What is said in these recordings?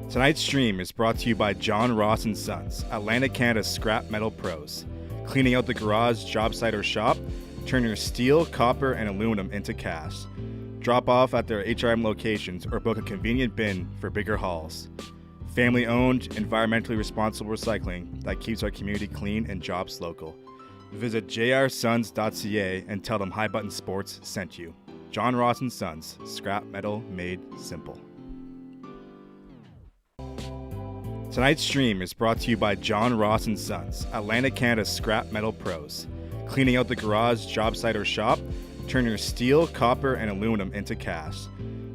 Tonight's stream is brought to you by John Ross & Sons, Atlantic Canada's scrap metal pros. Cleaning out the garage, job site, or shop, turn your steel, copper, and aluminum into cash. Drop off at their HRM locations or book a convenient bin for bigger hauls. Family-owned, environmentally responsible recycling that keeps our community clean and jobs local. Visit jrsons.ca and tell them High Button Sports sent you. John Ross & Sons, scrap metal made simple. Tonight's stream is brought to you by John Ross & Sons, Atlantic Canada's scrap metal pros. Cleaning out the garage, job site, or shop, turn your steel, copper, and aluminum into cash.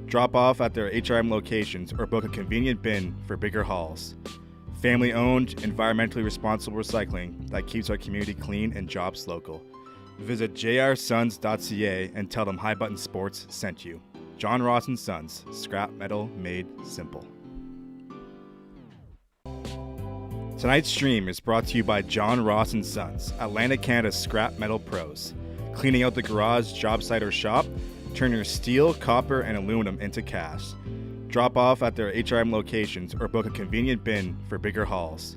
Drop off at their HRM locations or book a convenient bin for bigger hauls. Family-owned, environmentally responsible recycling that keeps our community clean and jobs local. Visit jrsons.ca and tell them High Button Sports sent you. John Ross & Sons, scrap metal made simple. Tonight's stream is brought to you by John Ross & Sons, Atlantic Canada's scrap metal pros. Cleaning out the garage, job site, or shop, turn your steel, copper, and aluminum into cash. Drop off at their HRM locations or book a convenient bin for bigger hauls.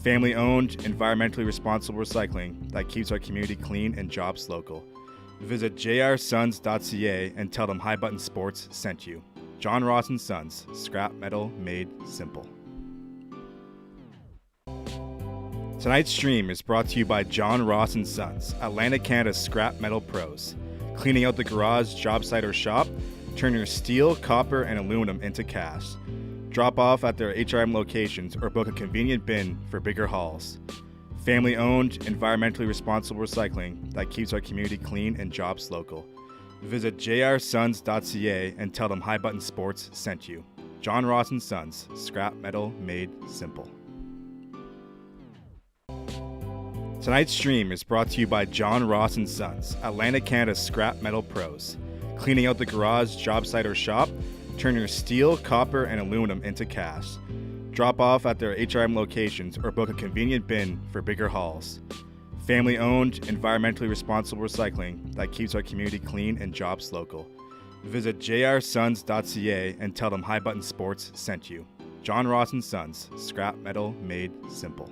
Family-owned, environmentally responsible recycling that keeps our community clean and jobs local. Visit jrsons.ca and tell them High Button Sports sent you. John Ross & Sons, scrap metal made simple. Tonight's stream is brought to you by John Ross & Sons, Atlantic Canada's scrap metal pros. Cleaning out the garage, job site, or shop, turn your steel, copper, and aluminum into cash. Drop off at their HRM locations or book a convenient bin for bigger hauls. Family-owned, environmentally responsible recycling that keeps our community clean and jobs local. Visit jrsons.ca and tell them High Button Sports sent you. John Ross & Sons, scrap metal made simple. Tonight's stream is brought to you by John Ross & Sons, Atlantic Canada's scrap metal pros. Cleaning out the garage, job site, or shop, turn your steel, copper, and aluminum into cash. Drop off at their HRM locations or book a convenient bin for bigger hauls. Family-owned, environmentally responsible recycling that keeps our community clean and jobs local. Visit jrsons.ca and tell them High Button Sports sent you. John Ross & Sons, scrap metal made simple.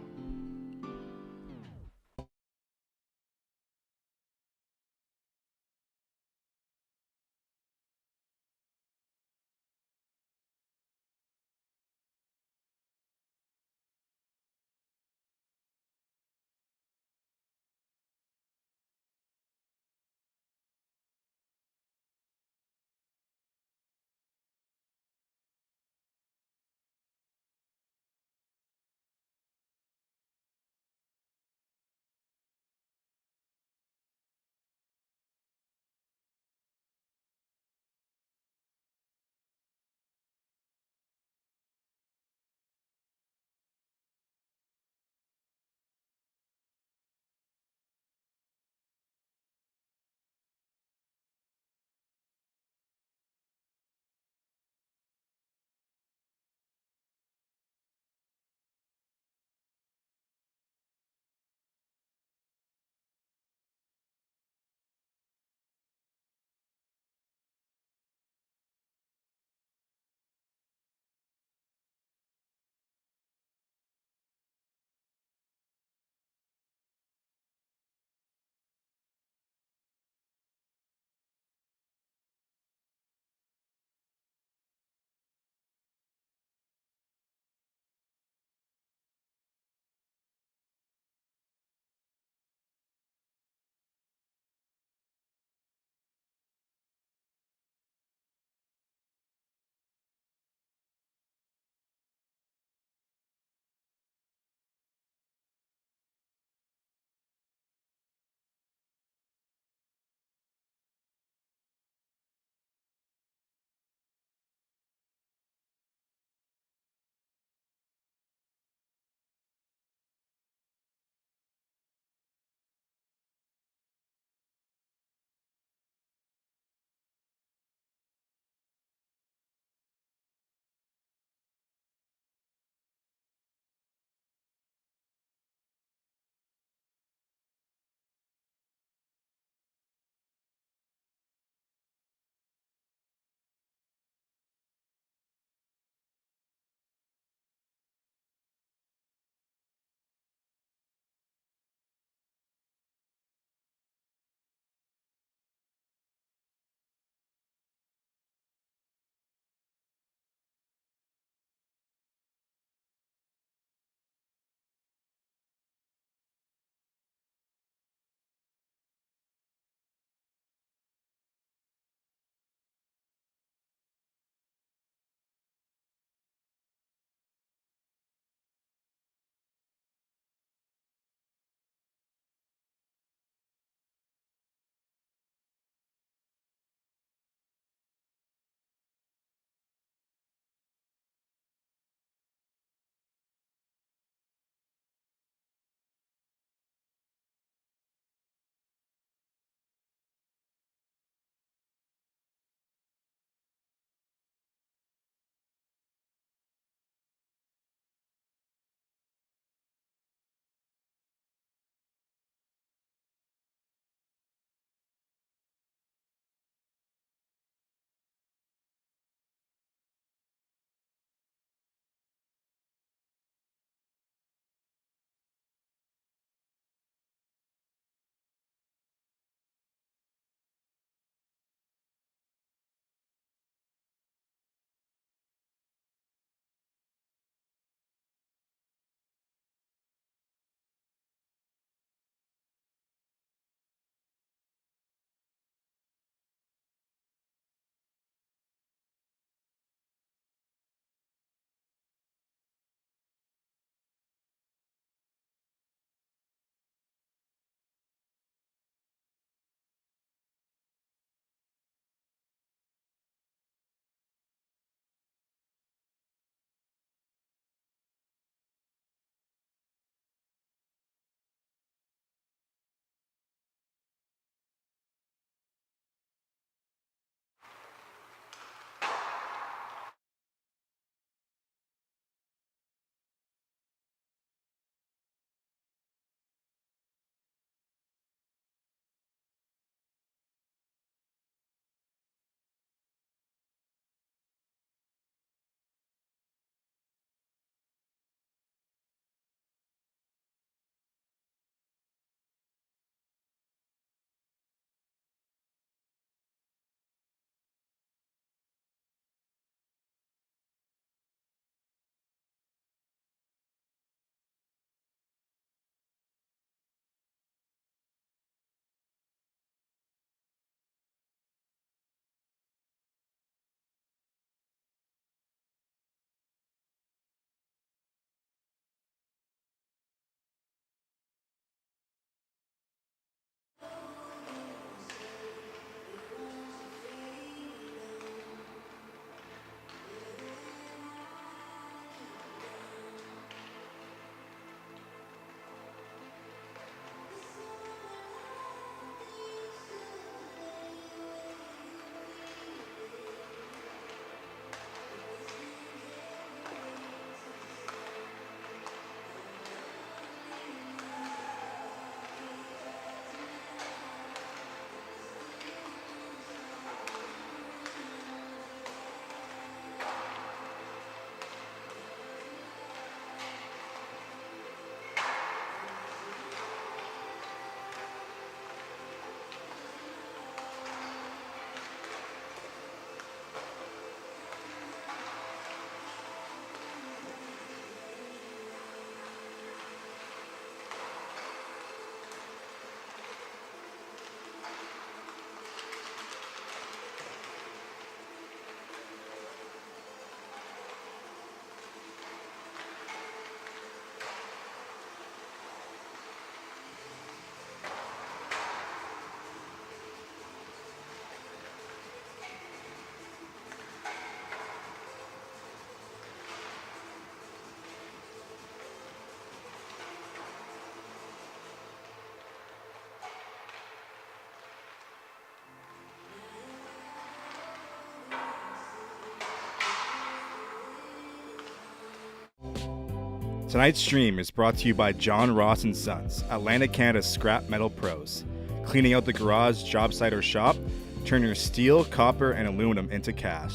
Tonight's stream is brought to you by John Ross & Sons, Atlantic, Canada's scrap metal pros. Cleaning out the garage, job site, or shop, turn your steel, copper, and aluminum into cash.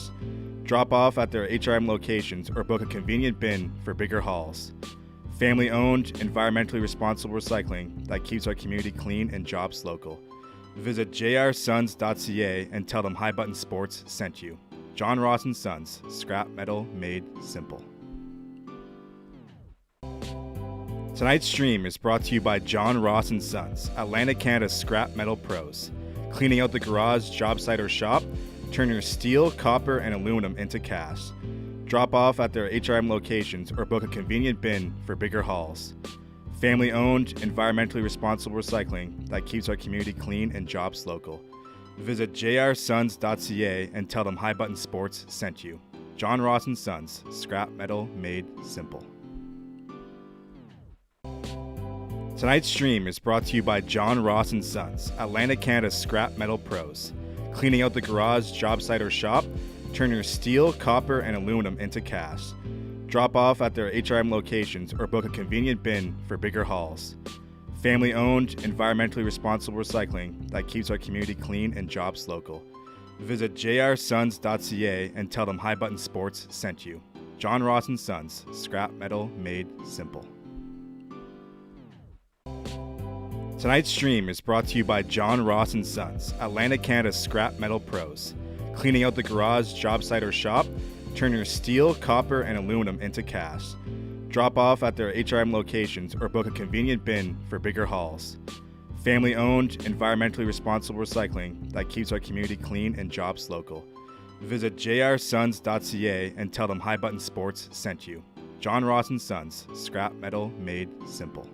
Drop off at their HRM locations or book a convenient bin for bigger hauls. Family-owned, environmentally responsible recycling that keeps our community clean and jobs local. Visit jrsons.ca and tell them High Button Sports sent you. John Ross & Sons, scrap metal made simple. Tonight's stream is brought to you by John Ross & Sons, Atlantic, Canada's scrap metal pros. Cleaning out the garage, job site, or shop, turn your steel, copper, and aluminum into cash. Drop off at their HRM locations or book a convenient bin for bigger hauls. Family-owned, environmentally responsible recycling that keeps our community clean and jobs local. Visit jrsons.ca and tell them High Button Sports sent you. John Ross & Sons, scrap metal made simple. Tonight's stream is brought to you by John Ross & Sons, Atlantic, Canada's scrap metal pros. Cleaning out the garage, job site, or shop, turn your steel, copper, and aluminum into cash. Drop off at their HRM locations or book a convenient bin for bigger hauls. Family-owned, environmentally responsible recycling that keeps our community clean and jobs local. Visit jrsons.ca and tell them High Button Sports sent you. John Ross & Sons, scrap metal made simple. Tonight's stream is brought to you by John Ross & Sons, Atlantic, Canada's scrap metal pros. Cleaning out the garage, job site, or shop, turn your steel, copper, and aluminum into cash. Drop off at their HRM locations or book a convenient bin for bigger hauls. Family-owned, environmentally responsible recycling that keeps our community clean and jobs local. Visit jrsons.ca and tell them High Button Sports sent you. John Ross & Sons, scrap metal made simple.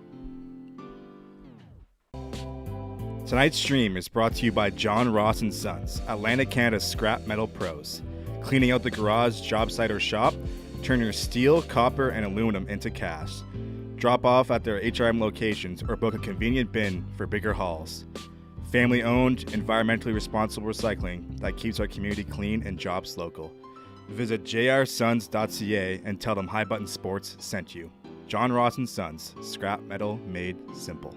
Tonight's stream is brought to you by John Ross & Sons, Atlantic, Canada's scrap metal pros. Cleaning out the garage, job site, or shop, turn your steel, copper, and aluminum into cash. Drop off at their HRM locations or book a convenient bin for bigger hauls. Family-owned, environmentally responsible recycling that keeps our community clean and jobs local. Visit jrsons.ca and tell them High Button Sports sent you. John Ross & Sons, scrap metal made simple.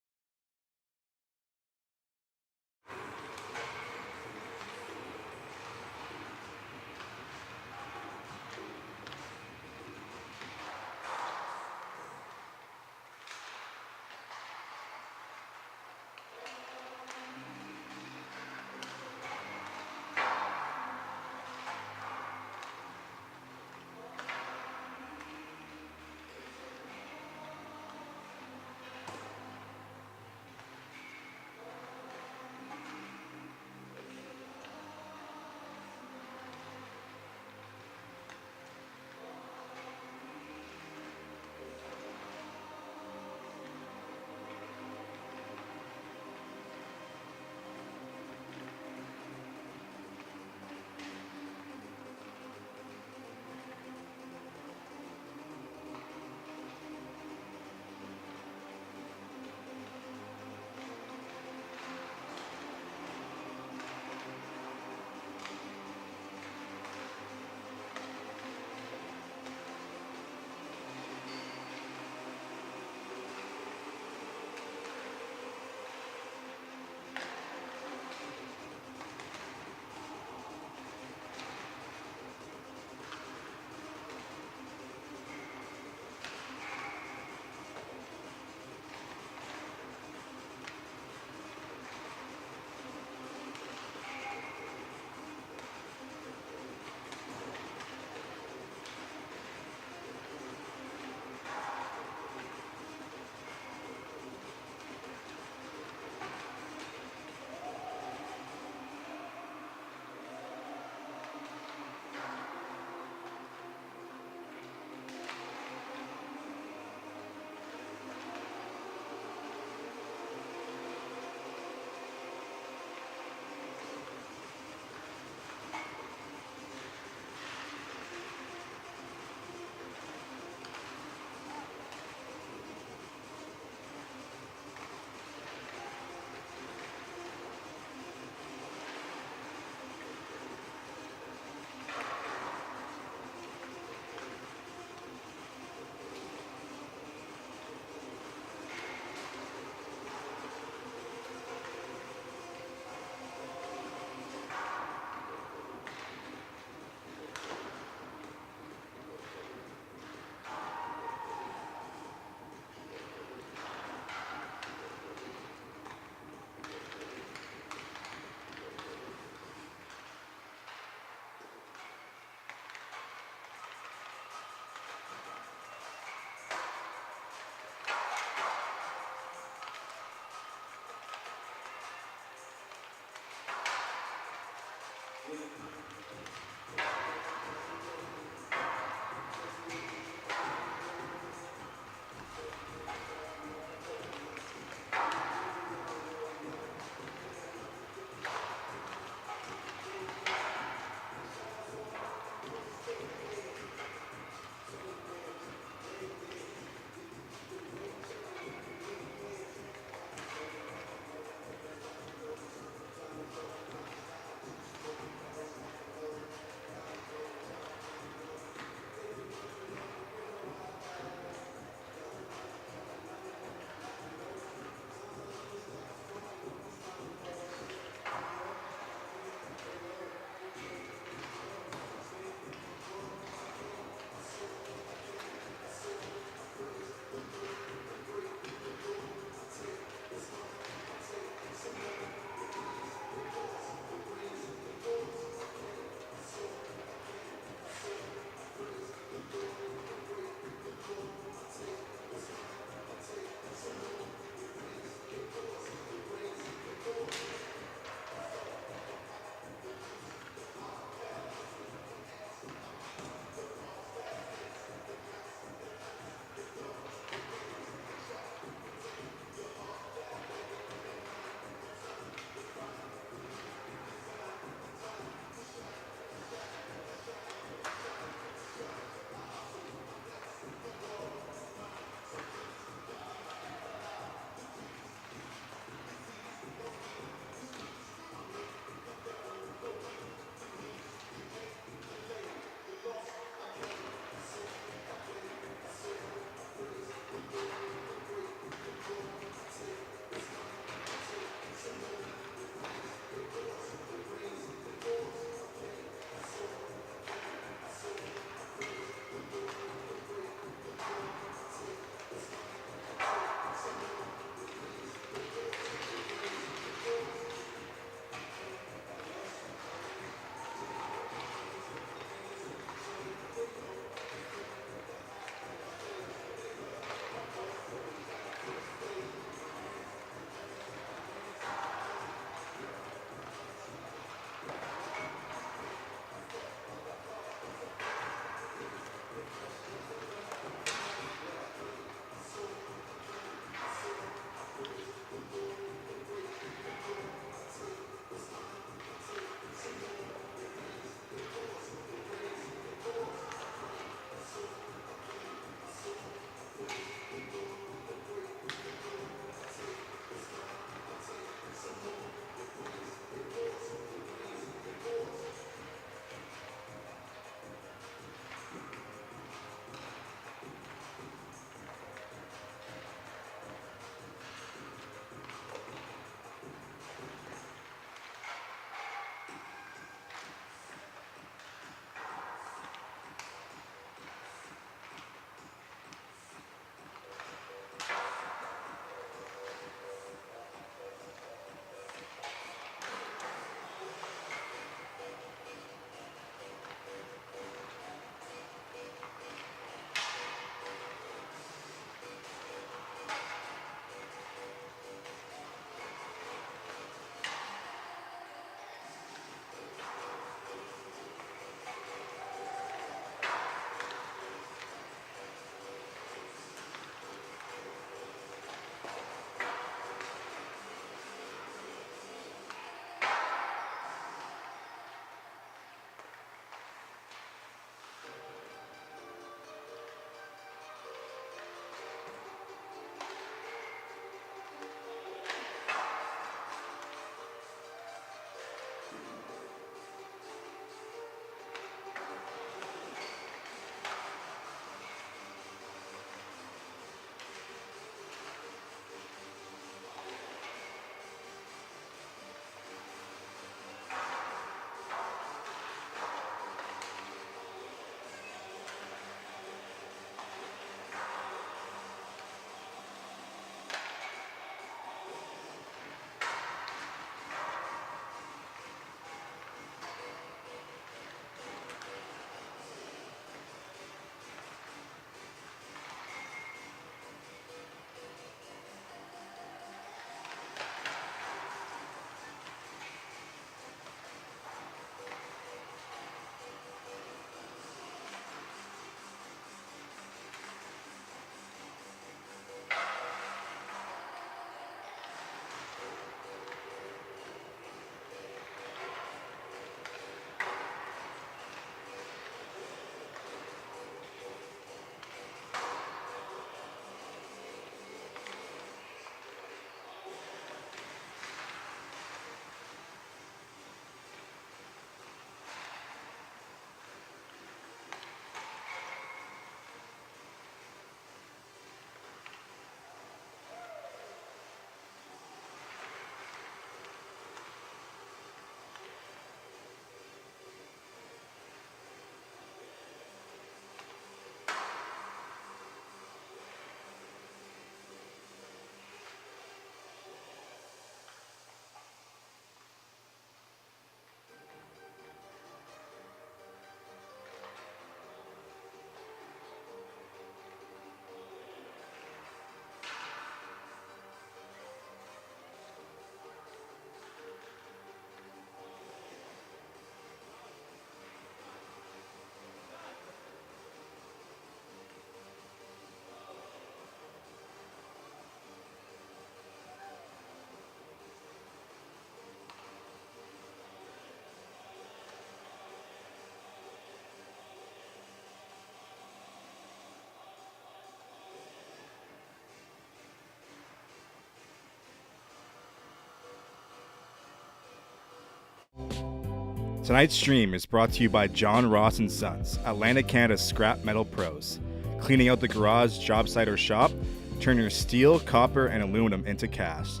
Tonight's stream is brought to you by John Ross & Sons, Atlantic Canada's scrap metal pros. Cleaning out the garage, job site, or shop, turn your steel, copper, and aluminum into cash.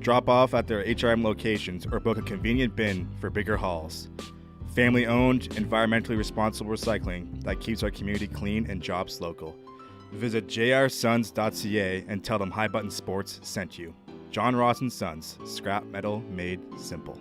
Drop off at their HRM locations or book a convenient bin for bigger hauls. Family-owned, environmentally responsible recycling that keeps our community clean and jobs local. Visit jrsons.ca and tell them High Button Sports sent you. John Ross & Sons, scrap metal made simple.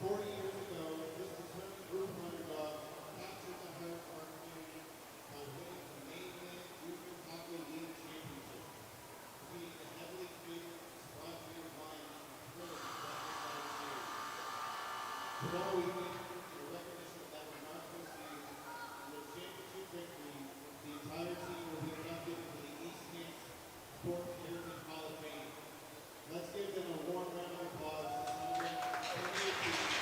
40 years ago, this determined group of underdogs captured the heart of our community by winning the Mainland Junior Hockey League Championship, defeating the heavily favored Sackville Lions in the third Western Series. Tomorrow evening, in recognition of that remarkable series, with championship victory, the entire team will be inducted into the East Hants Sport Heritage Hall of Fame. Let's give them a warm round of applause to celebrate 28 teams.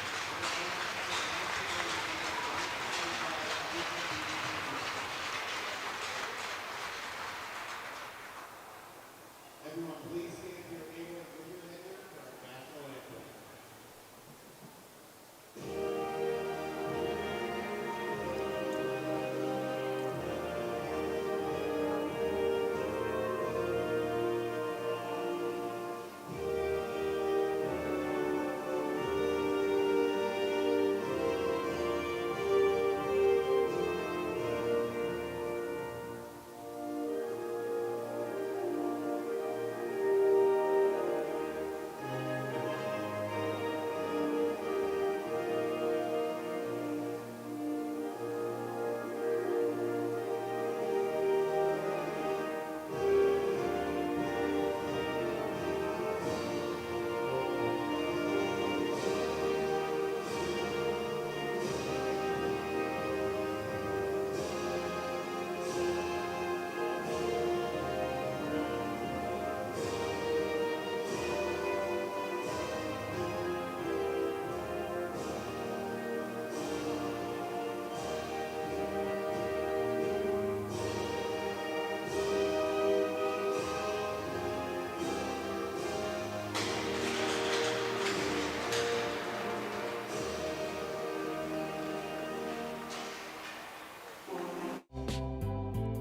Everyone, please stand if you're able to move your head there for our national anthem.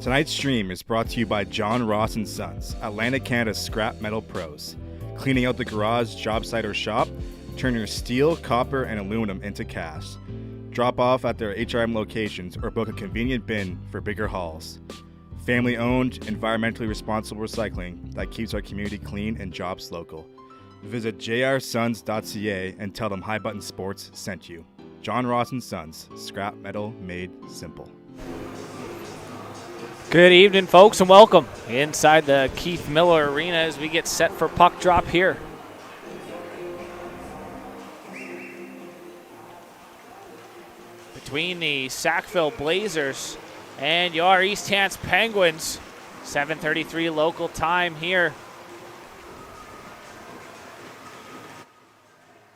Tonight's stream is brought to you by John Ross & Sons, Atlantic Canada's scrap metal pros. Cleaning out the garage, job site, or shop, turn your steel, copper, and aluminum into cash. Drop off at their HRM locations or book a convenient bin for bigger hauls. Family-owned, environmentally responsible recycling that keeps our community clean and jobs local. Visit jrsons.ca and tell them High Button Sports sent you. John Ross & Sons, scrap metal made simple. Good evening, folks, and welcome inside the Keith Miller Arena as we get set for puck drop here. Between the Sackville Blazers and your East Hants Penguins, 7:33 local time here.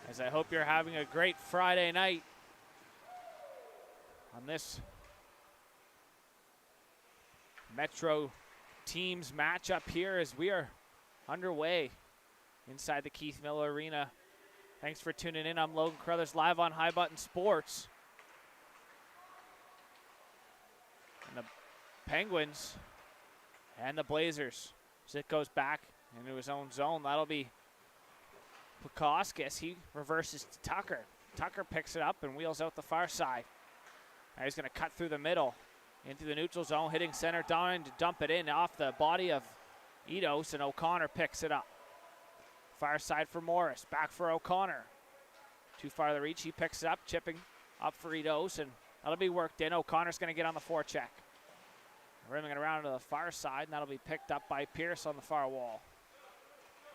As I hope you're having a great Friday night on this Metro teams matchup here as we are underway inside the Keith Miller Arena. Thanks for tuning in. I'm Logan Carruthers, live on High Button Sports. And the Penguins and the Blazers. Zit goes back into his own zone. That'll be Plukoskis. He reverses to Tucker. Tucker picks it up and wheels out the far side. Now he's going to cut through the middle into the neutral zone, hitting center down to dump it in off the body of Eidos, and O'Connor picks it up. Far side for Morris, back for O'Connor. Too far to reach, he picks it up, chipping up for Eidos, and that'll be worked in. O'Connor's going to get on the forecheck. Rimming it around to the far side, and that'll be picked up by Pierce on the far wall.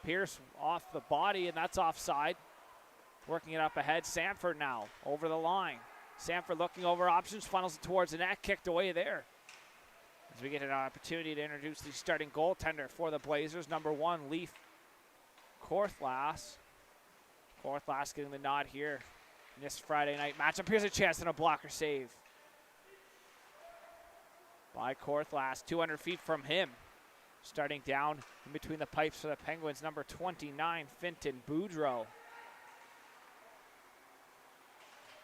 Pierce off the body, and that's offside. Working it up ahead, Sanford now over the line. Sanford looking over options, funnels it towards the net, kicked away there. As we get an opportunity to introduce the starting goaltender for the Blazers, number 1, Leaf Korthlas. Korthlas getting the nod here in this Friday night matchup. Here's a chance and a blocker save by Korthlas, 200 feet from him. Starting down in between the pipes for the Penguins, number 29, Finton Boudreau.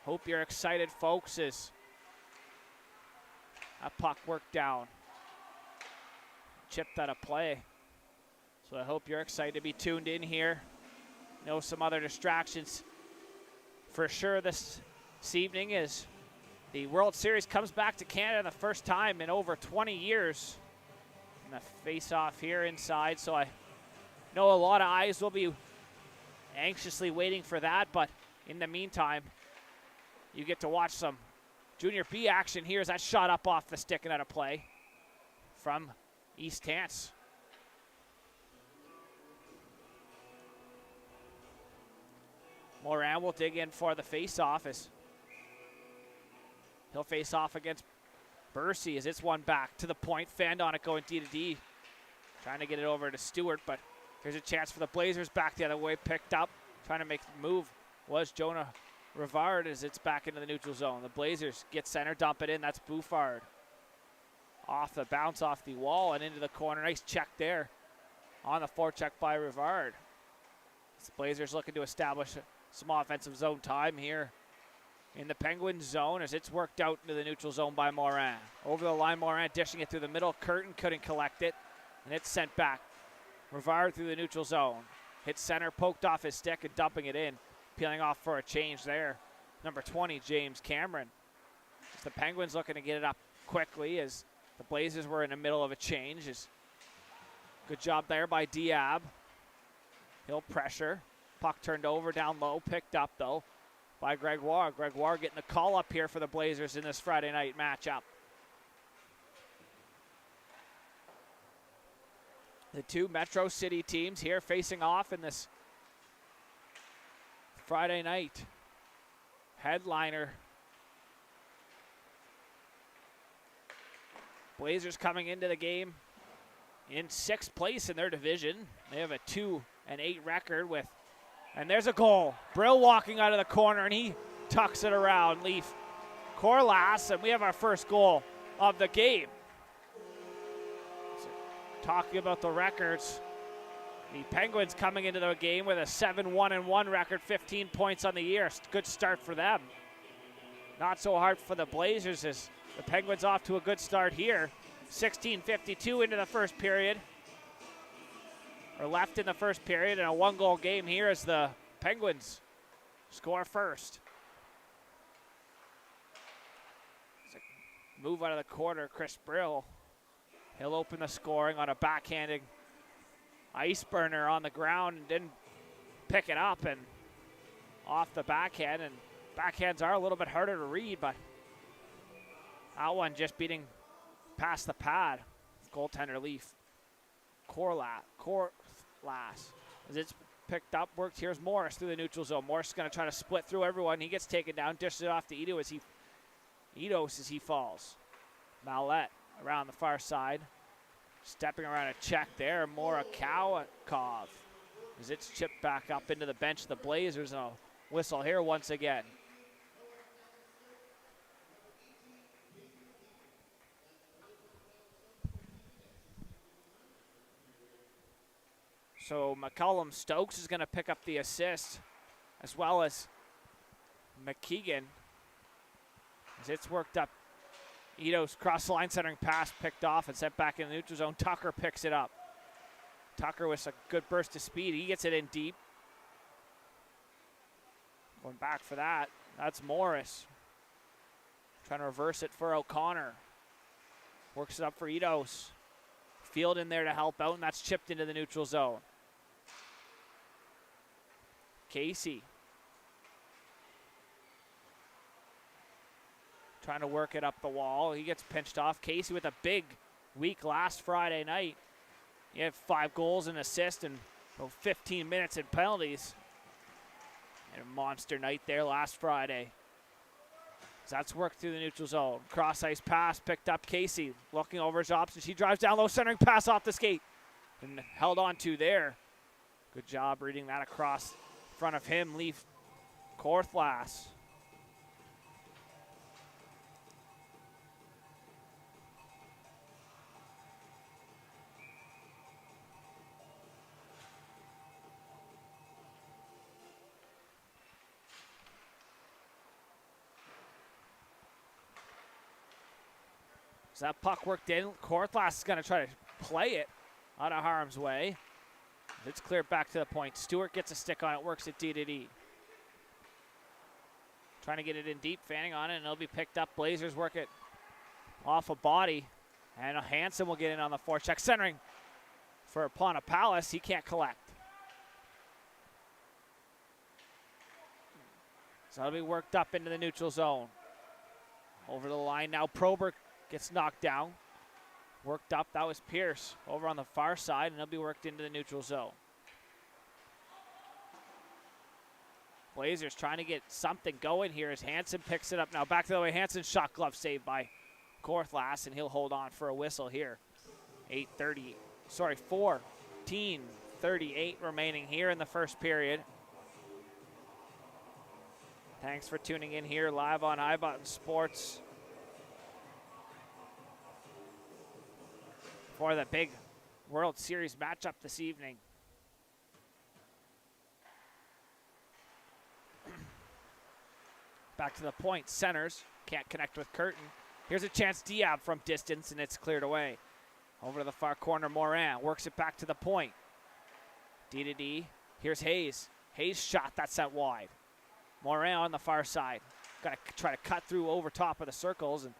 Hope you're excited, folks, as that puck worked down. Chipped out of play. So I hope you're excited to be tuned in here. Know some other distractions for sure this evening as the World Series comes back to Canada the first time in over 20 years. And the face-off here inside, so I know a lot of eyes will be anxiously waiting for that, but In the meantime, you get to watch some Junior B action here as that shot up off the stick and out of play from East Hants. Moran will dig in for the face-off as he'll face off against Bursey as it's one back to the point. Fanned on it going D to D. Trying to get it over to Stewart, but here's a chance for the Blazers back the other way. Picked up, trying to make the move was Jonah Rivard as it's back into the neutral zone. The Blazers get center, dump it in. That's Bouffard. Off the bounce off the wall and into the corner. Nice check there on the forecheck by Rivard. The Blazers looking to establish some offensive zone time here in the Penguins zone as it's worked out into the neutral zone by Moran. Over the line, Moran dishing it through the middle. Curtin couldn't collect it, and it's sent back. Rivard through the neutral zone. Hit center, poked off his stick and dumping it in. Peeling off for a change there. Number 20, James Cameron. The Penguins looking to get it up quickly as the Blazers were in the middle of a change. Good job there by Diab. He'll pressure. Puck turned over down low, picked up though by Gregoire. Gregoire getting the call up here for the Blazers in this Friday night matchup. The two Metro City teams here facing off in this Friday night headliner. Blazers coming into the game in 6th place in their division. They have a 2-8 record with, and there's a goal. Brill walking out of the corner and he tucks it around Leaf Corlass, and we have our first goal of the game. So, talking about the records, the Penguins coming into the game with a 7-1-1 record, 15 points on the year. Good start for them. Not so hard for the Blazers as the Penguins off to a good start here. 16:52 into the first period. Or left in the first period, and a 1-goal game here as the Penguins score first. Move out of the corner, Chris Brill. He'll open the scoring on a backhanding ice burner on the ground and didn't pick it up and off the backhand. And backhands are a little bit harder to read, but that one just beating past the pad. Goaltender Leaf Corlass. As it's picked up, worked. Here's Morris through the neutral zone. Morris is going to try to split through everyone. He gets taken down, dishes it off to Eidos as he falls. Mallette around the far side. Stepping around a check there, Morakowikov. As it's chipped back up into the bench of the Blazers, and a whistle here once again. So McCullum Stokes is going to pick up the assist, as well as McKeegan. As it's worked up, Eidos cross the line centering pass picked off and sent back in the neutral zone. Tucker picks it up. Tucker with a good burst of speed. He gets it in deep. Going back for that. That's Morris. Trying to reverse it for O'Connor. Works it up for Eidos. Field in there to help out, and that's chipped into the neutral zone. Casey. Trying to work it up the wall. He gets pinched off. Casey with a big week last Friday night. He had 5 goals and assists and 15 minutes in penalties. And a monster night there last Friday. So that's worked through the neutral zone. Cross ice pass picked up. Casey looking over his options. He drives down low, centering pass off the skate. And held on to there. Good job reading that across in front of him. Leaf Korthlas. So that puck worked in. Korthlas is going to try to play it out of harm's way. It's cleared back to the point. Stewart gets a stick on it, works it D to D. Trying to get it in deep, fanning on it, and it'll be picked up. Blazers work it off a body. And Hansen will get in on the forecheck. Centering for Palace. He can't collect. So that'll be worked up into the neutral zone. Over the line now, Probert gets knocked down. Worked up, that was Pierce over on the far side, and he'll be worked into the neutral zone. Blazers trying to get something going here as Hansen picks it up now. Back to the way, Hansen shot glove saved by Korthlas, and he'll hold on for a whistle here. 14:38 remaining here in the first period. Thanks for tuning in here live on iButton Sports for the big World Series matchup this evening. Back to the point, centers, can't connect with Curtin. Here's a chance, Diab from distance, and it's cleared away. Over to the far corner, Morin works it back to the point. D to D, here's Hayes. Hayes shot, that's sent wide. Morin on the far side. Got to try to cut through over top of the circles, and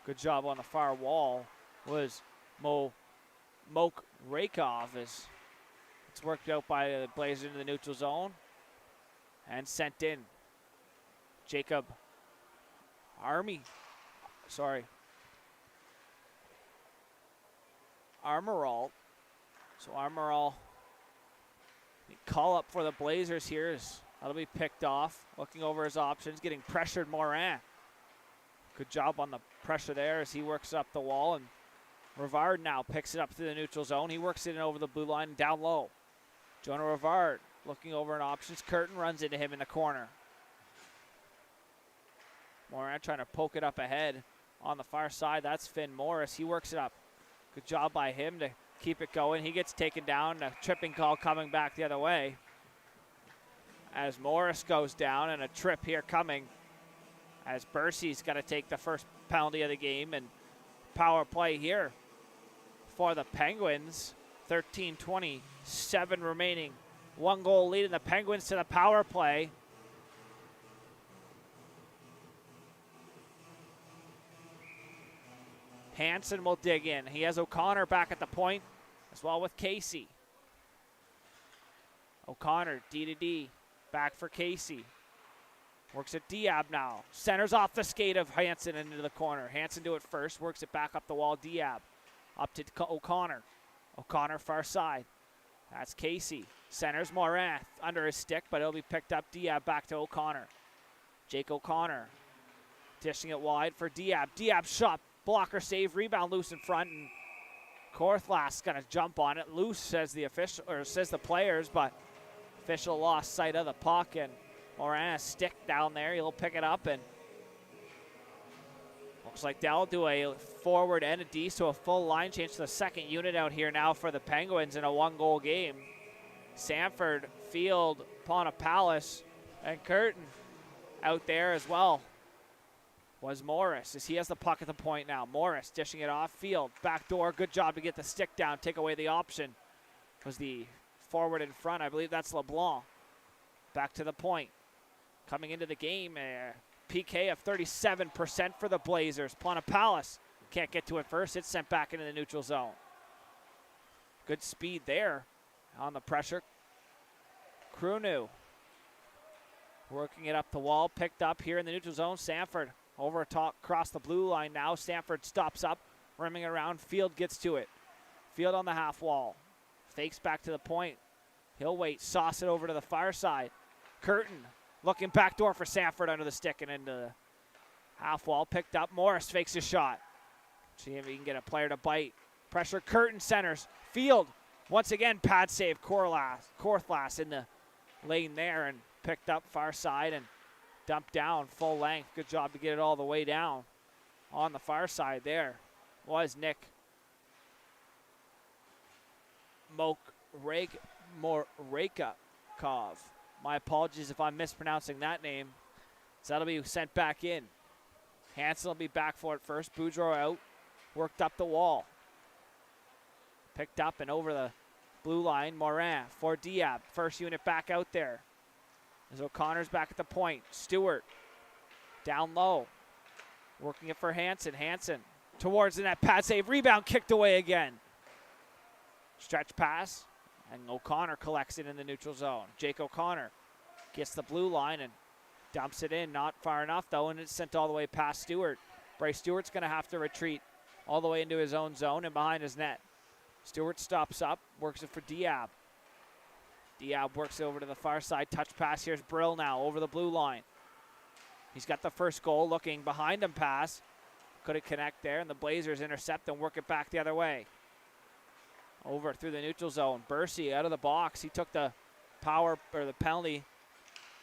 good job on the far wall was Moke Rakov as it's worked out by the Blazers into the neutral zone and sent in. Jacob Armorall. So Armorall, call up for the Blazers here. That'll be picked off. Looking over his options, getting pressured Morin. Good job on the pressure there as he works up the wall, and Rivard now picks it up through the neutral zone. He works it in over the blue line and down low. Jonah Rivard looking over in options. Curtin runs into him in the corner. Morin trying to poke it up ahead on the far side. That's Finn Morris. He works it up. Good job by him to keep it going. He gets taken down. A tripping call coming back the other way as Morris goes down, and a trip here coming as Bursey's got to take the first penalty of the game, and power play here for the Penguins. 13:27 remaining. 1 goal lead in the Penguins to the power play. Hansen will dig in. He has O'Connor back at the point as well with Casey. O'Connor, D to D, back for Casey. Works at Diab now. Centers off the skate of Hansen into the corner. Hansen do it first, works it back up the wall. Diab up to O'Connor. O'Connor far side. That's Casey. Centers Morin under his stick, but it'll be picked up. Diab back to O'Connor. Jake O'Connor dishing it wide for Diab. Diab shot. Blocker save, rebound loose in front, and Korthlas gonna jump on it. Loose says the official, or says the players, but official lost sight of the puck, and Morin stick down there. He'll pick it up, and looks like they'll do a forward and a D, so a full line change to the second unit out here now for the Penguins in a 1-goal game. Sanford, Field, Palace, and Curtin out there as well. Was Morris, as he has the puck at the point now. Morris dishing it off. Field, back door. Good job to get the stick down, take away the option. Was the forward in front. I believe that's LeBlanc. Back to the point. Coming into the game, a PK of 37% for the Blazers. Palace can't get to it first. It's sent back into the neutral zone. Good speed there on the pressure. Krunu working it up the wall. Picked up here in the neutral zone. Sanford over top, across the blue line now. Stanford stops up, rimming around. Field gets to it. Field on the half wall. Fakes back to the point. He'll wait, sauce it over to the far side. Curtin looking backdoor for Sanford under the stick and into the half wall. Picked up. Morris fakes a shot. See if he can get a player to bite. Pressure. Curtin centers. Field once again pad save. Korthlas in the lane there and picked up far side and dumped down full length. Good job to get it all the way down on the far side there was Nick Morekakov. My apologies if I'm mispronouncing that name. So that'll be sent back in. Hansen will be back for it first. Boudreau out. Worked up the wall. Picked up and over the blue line. Morin for Diab. First unit back out there. As O'Connor's back at the point. Stewart down low. Working it for Hansen. Hansen towards the net. Pass save. Rebound kicked away again. Stretch pass. And O'Connor collects it in the neutral zone. Jake O'Connor gets the blue line and Dumps it in, not far enough though, and it's sent all the way past Stewart. Bryce Stewart's going to have to retreat all the way into his own zone and behind his net. Stewart stops up, works it for Diab. Diab works over to the far side. Touch pass. Here's Brill now over the blue line. He's got the first goal. Looking behind him pass. Couldn't connect there, and the Blazers intercept and work it back the other way. Over through the neutral zone. Bursey out of the box. He took the the penalty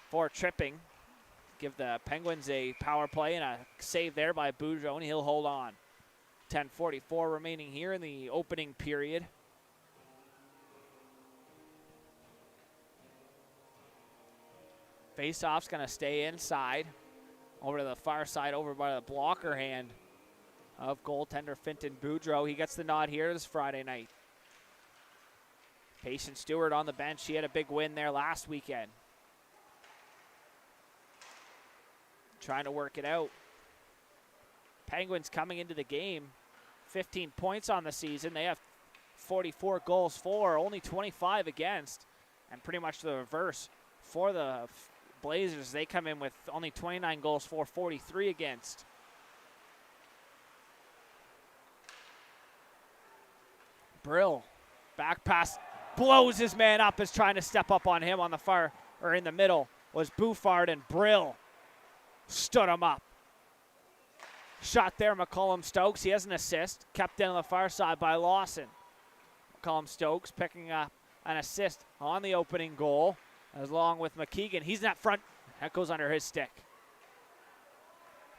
for tripping. Give the Penguins a power play and a save there by Boudreau, and he'll hold on. 10:44 remaining here in the opening period. Faceoff's going to stay inside. Over to the far side, over by the blocker hand of goaltender Fintan Boudreau. He gets the nod here this Friday night. Payson Stewart on the bench. He had a big win there last weekend. Trying to work it out. Penguins coming into the game, 15 points on the season. They have 44 goals for, only 25 against, and pretty much the reverse for the Blazers. They come in with only 29 goals for, 43 against. Brill, back pass, blows his man up, is trying to step up on him on the far, or in the middle, was Bouffard, and Brill stood him up. Shot there, McCollum Stokes. He has an assist, kept in on the far side by Lawson. McCollum Stokes picking up an assist on the opening goal, along with McKeegan. He's not front. That goes under his stick.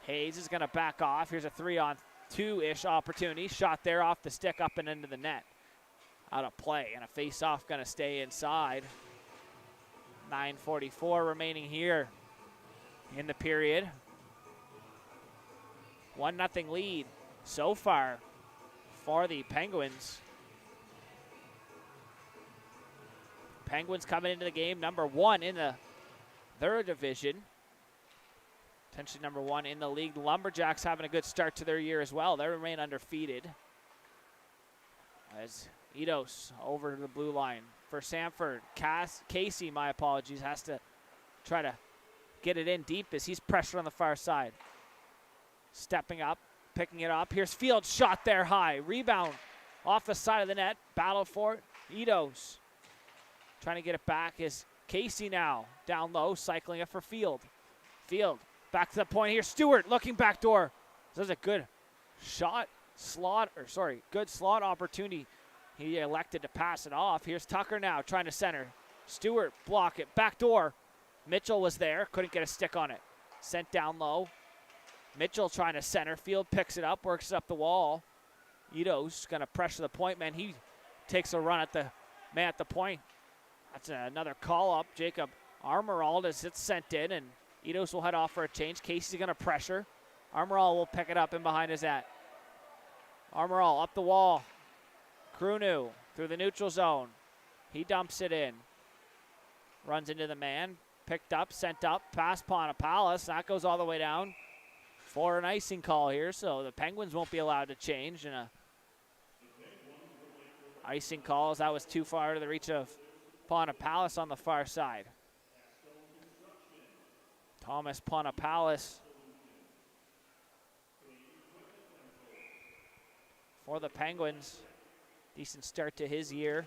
Hayes is going to back off. Here's a 3-on-2-ish opportunity. Shot there off the stick, up and into the net. Out of play, and a face-off going to stay inside. 9:44 remaining here in the period. 1-0 lead so far for the Penguins. Penguins coming into the game number 1 in their division. Potentially number 1 in the league. The Lumberjacks having a good start to their year as well. They remain undefeated. As Eidos over to the blue line for Sanford. Casey, my apologies, has to try to get it in deep as he's pressured on the far side. Stepping up, picking it up. Here's Fields, shot there high. Rebound off the side of the net. Battle for it. Eidos trying to get it back is Casey now. Down low, cycling it for Field. Field back to the point here. Stewart looking back door. This is a good good slot opportunity. He elected to pass it off. Here's Tucker now trying to center. Stewart block it. Back door. Mitchell was there. Couldn't get a stick on it. Sent down low. Mitchell trying to center. Field picks it up. Works it up the wall. Eidos going to pressure the point man. He takes a run at the man at the point. That's another call up. Jacob Armorall as it's sent in. And Eidos will head off for a change. Casey's going to pressure. Armorall will pick it up in behind his net. Armorall up the wall. Krunu through the neutral zone. He dumps it in. Runs into the man. Picked up, sent up, past Ponapalus. That goes all the way down for an icing call here. So the Penguins won't be allowed to change. And a icing call as that was too far to the reach of Ponapalus on the far side. Thomas Ponapalus for the Penguins. Decent start to his year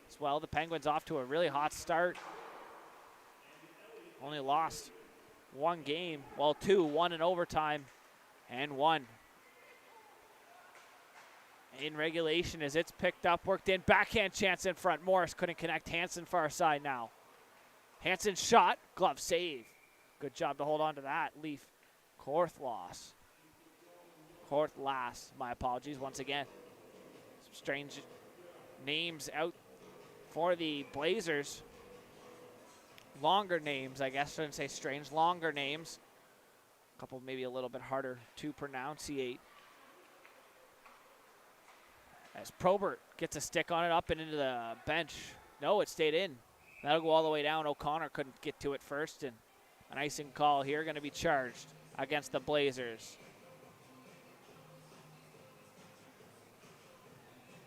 as well. The Penguins off to a really hot start. Only lost 1 game. Well, 2. 1 in overtime and 1 in regulation as it's picked up, worked in. Backhand chance in front. Morris couldn't connect. Hansen far side now. Hansen shot. Glove save. Good job to hold on to that. Leaf Korthlas, my apologies once again. Some strange names out for the Blazers. Longer names, I guess. Shouldn't say strange. Longer names. A couple maybe a little bit harder to pronunciate. As Probert gets a stick on it up and into the bench. No, it stayed in. That'll go all the way down. O'Connor couldn't get to it first. And an icing call here going to be charged against the Blazers.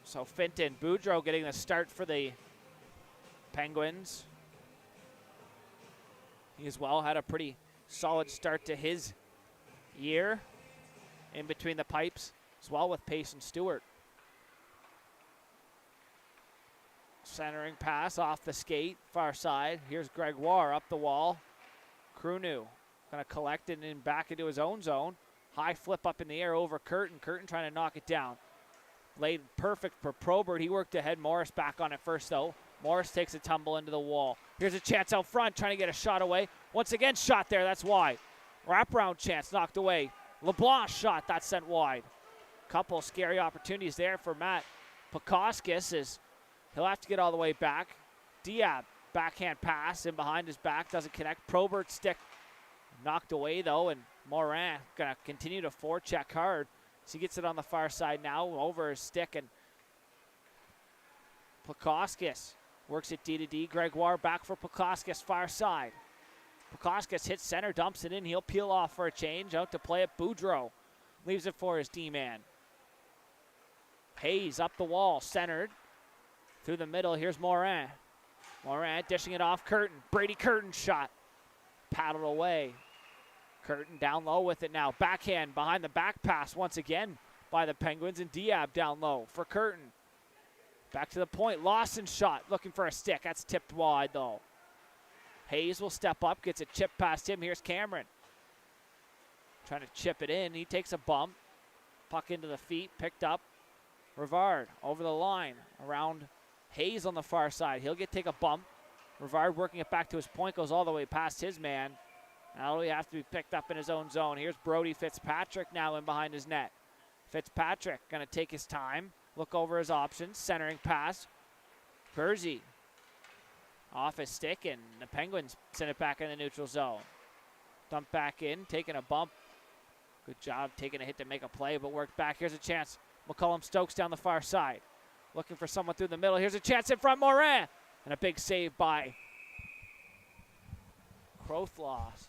So Fintan Boudreau getting the start for the Penguins. He as well had a pretty solid start to his year in between the pipes as well with Payson Stewart. Centering pass off the skate, far side. Here's Gregoire up the wall. Krunu gonna collect it and back into his own zone. High flip up in the air over Curtin. Curtin trying to knock it down. Laid perfect for Probert. He worked ahead. Morris back on it first though. Morris takes a tumble into the wall. Here's a chance out front, trying to get a shot away. Once again, shot there, that's wide. Wraparound chance knocked away. LeBlanc shot, that's sent wide. Couple scary opportunities there for Matt Pakoskis as he'll have to get all the way back. Diab, backhand pass in behind his back, doesn't connect. Probert stick knocked away though, and Morin gonna continue to forecheck hard. So he gets it on the far side now, over his stick, and Pakoskis works it D to D. Gregoire back for Pakoskis, far side. Pakoskis hits center, dumps it in. He'll peel off for a change. Out to play it. Boudreau leaves it for his D-man. Hayes up the wall, centered. Through the middle, here's Morin. Morin dishing it off Curtin. Brady Curtin shot. Paddled away. Curtin down low with it now. Backhand behind the back pass once again by the Penguins, and Diab down low for Curtin. Back to the point. Lawson shot. Looking for a stick. That's tipped wide though. Hayes will step up. Gets a chip past him. Here's Cameron. Trying to chip it in. He takes a bump. Puck into the feet. Picked up. Rivard over the line. Around Hayes on the far side. He'll take a bump. Rivard working it back to his point. Goes all the way past his man. Now he have to be picked up in his own zone. Here's Brody Fitzpatrick now in behind his net. Fitzpatrick going to take his time. Look over his options. Centering pass. Kersey off his stick, and the Penguins send it back in the neutral zone. Dump back in, taking a bump. Good job taking a hit to make a play, but worked back. Here's a chance. McCullum Stokes down the far side. Looking for someone through the middle. Here's a chance in front. Morin. And a big save by Crothless.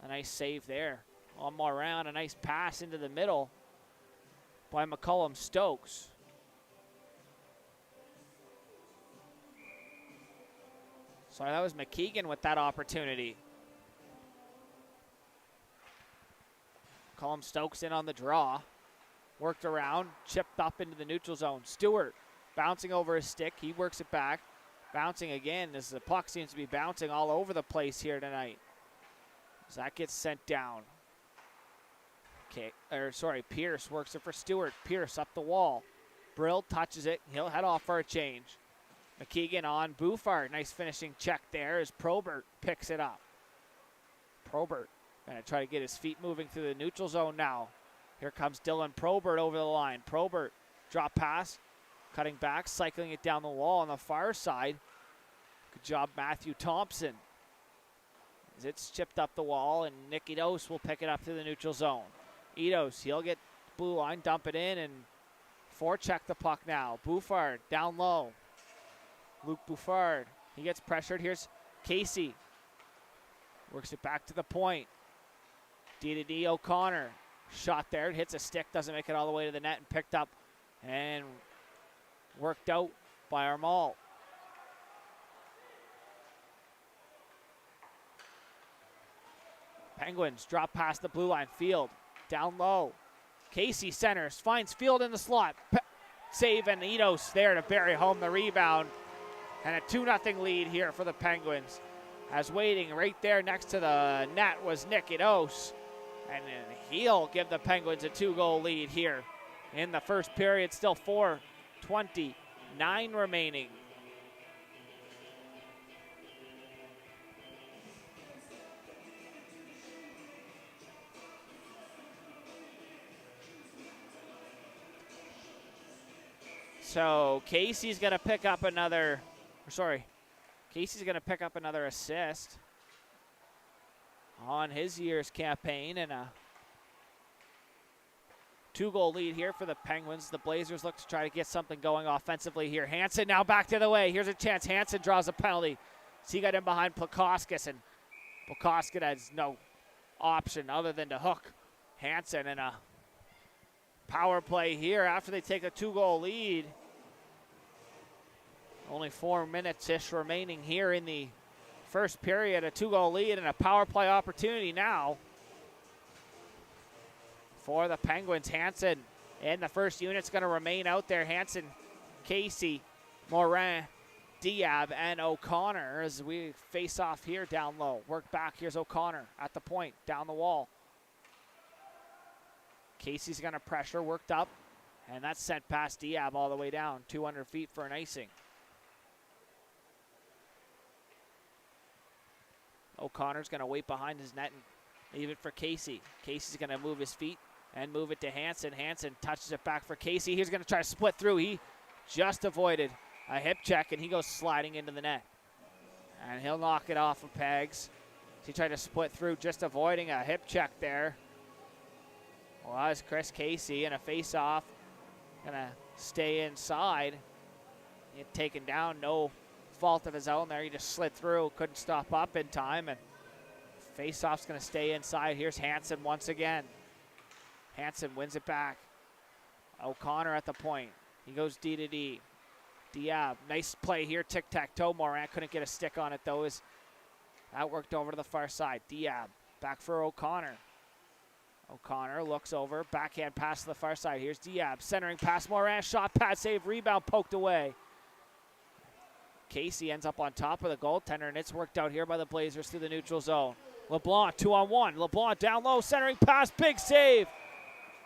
A nice save there on Morin. A nice pass into the middle by McCullum Stokes. Sorry, that was McKeegan with that opportunity. McCullum Stokes in on the draw. Worked around, chipped up into the neutral zone. Stewart bouncing over his stick. He works it back. Bouncing again as the puck seems to be bouncing all over the place here tonight. As that gets sent down. Pierce works it for Stewart. Pierce up the wall. Brill touches it. He'll head off for a change. McKeegan on Bouffard. Nice finishing check there as Probert picks it up. Probert going to try to get his feet moving through the neutral zone now. Here comes Dylan Probert over the line. Probert, drop pass, cutting back, cycling it down the wall on the far side. Good job, Matthew Thompson. As it's chipped up the wall, and Nick Edos will pick it up through the neutral zone. Edos, he'll get blue line, dump it in, and forecheck the puck now. Bouffard down low. Luke Bouffard, he gets pressured. Here's Casey. Works it back to the point. D to D O'Connor. Shot there, hits a stick, doesn't make it all the way to the net, and picked up and worked out by Armall. Penguins drop past the blue line. Field down low. Casey centers, finds Field in the slot. Save, and Edos there to bury home the rebound. And a 2-0 lead here for the Penguins. As waiting right there next to the net was Nick Edos. And he'll give the Penguins a 2-goal lead here in the first period. Still 4:29 remaining. So Casey's going to pick up another assist on his year's campaign, and a 2-goal lead here for the Penguins. The Blazers look to try to get something going offensively here. Hansen now back to the way. Here's a chance. Hansen draws a penalty. So he got in behind Plakoskas, and Plakoskas has no option other than to hook Hansen in a power play here after they take a 2-goal lead. Only 4 minutes-ish remaining here in the first period, a 2-goal lead and a power play opportunity now for the Penguins. Hansen and the first unit's going to remain out there. Hansen, Casey, Morin, Diab, and O'Connor as we face off here down low. Work back. Here's O'Connor at the point, down the wall. Casey's going to pressure, worked up, and that's sent past Diab all the way down, 200 feet for an icing. O'Connor's going to wait behind his net and leave it for Casey. Casey's going to move his feet and move it to Hansen. Hansen touches it back for Casey. He's going to try to split through. He just avoided a hip check, and he goes sliding into the net. And he'll knock it off of pegs. He tried to split through, just avoiding a hip check there. Was Chris Casey in a face-off. Gonna stay inside. Get taken down, no fault of his own there. He just slid through, couldn't stop up in time, and face-off's gonna stay inside. Here's Hansen once again. Hansen wins it back. O'Connor at the point. He goes D to D. Diab, nice play here, tic-tac-toe. Moran couldn't get a stick on it though. That worked over to the far side. Diab, back for O'Connor. O'Connor looks over, backhand pass to the far side. Here's Diab, centering pass, Moran, shot, pad, save, rebound, poked away. Casey ends up on top of the goaltender, and it's worked out here by the Blazers through the neutral zone. LeBlanc, 2-on-1. LeBlanc down low, centering pass, big save.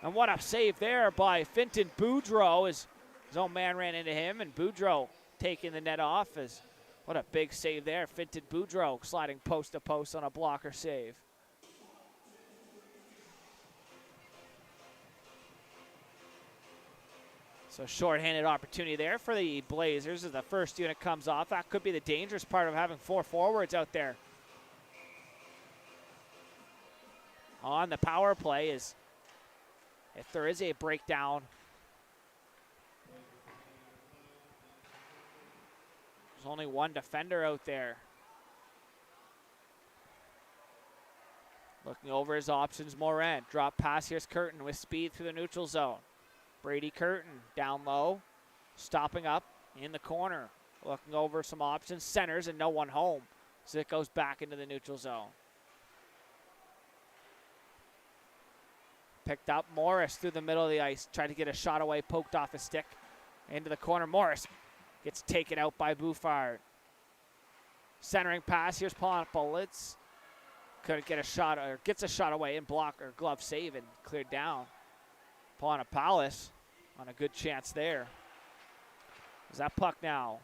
And what a save there by Fintan Boudreau. His own man ran into him, and Boudreau taking the net off. What a big save there. Fintan Boudreau sliding post to post on a blocker save. So short-handed opportunity there for the Blazers as the first unit comes off. That could be the dangerous part of having 4 forwards out there. On the power play is if there is a breakdown. There's only one defender out there. Looking over his options, Morin. Drop pass, here's Curtin with speed through the neutral zone. Brady Curtin down low, stopping up in the corner. Looking over some options, centers, and no one home. So it goes back into the neutral zone. Picked up Morris through the middle of the ice. Tried to get a shot away, poked off his stick. Into the corner, Morris gets taken out by Bouffard. Centering pass, here's Ponopoulos. Couldn't get a shot, or gets a shot away and block or glove save and cleared down. Ponopoulos on a good chance there. Is that puck now?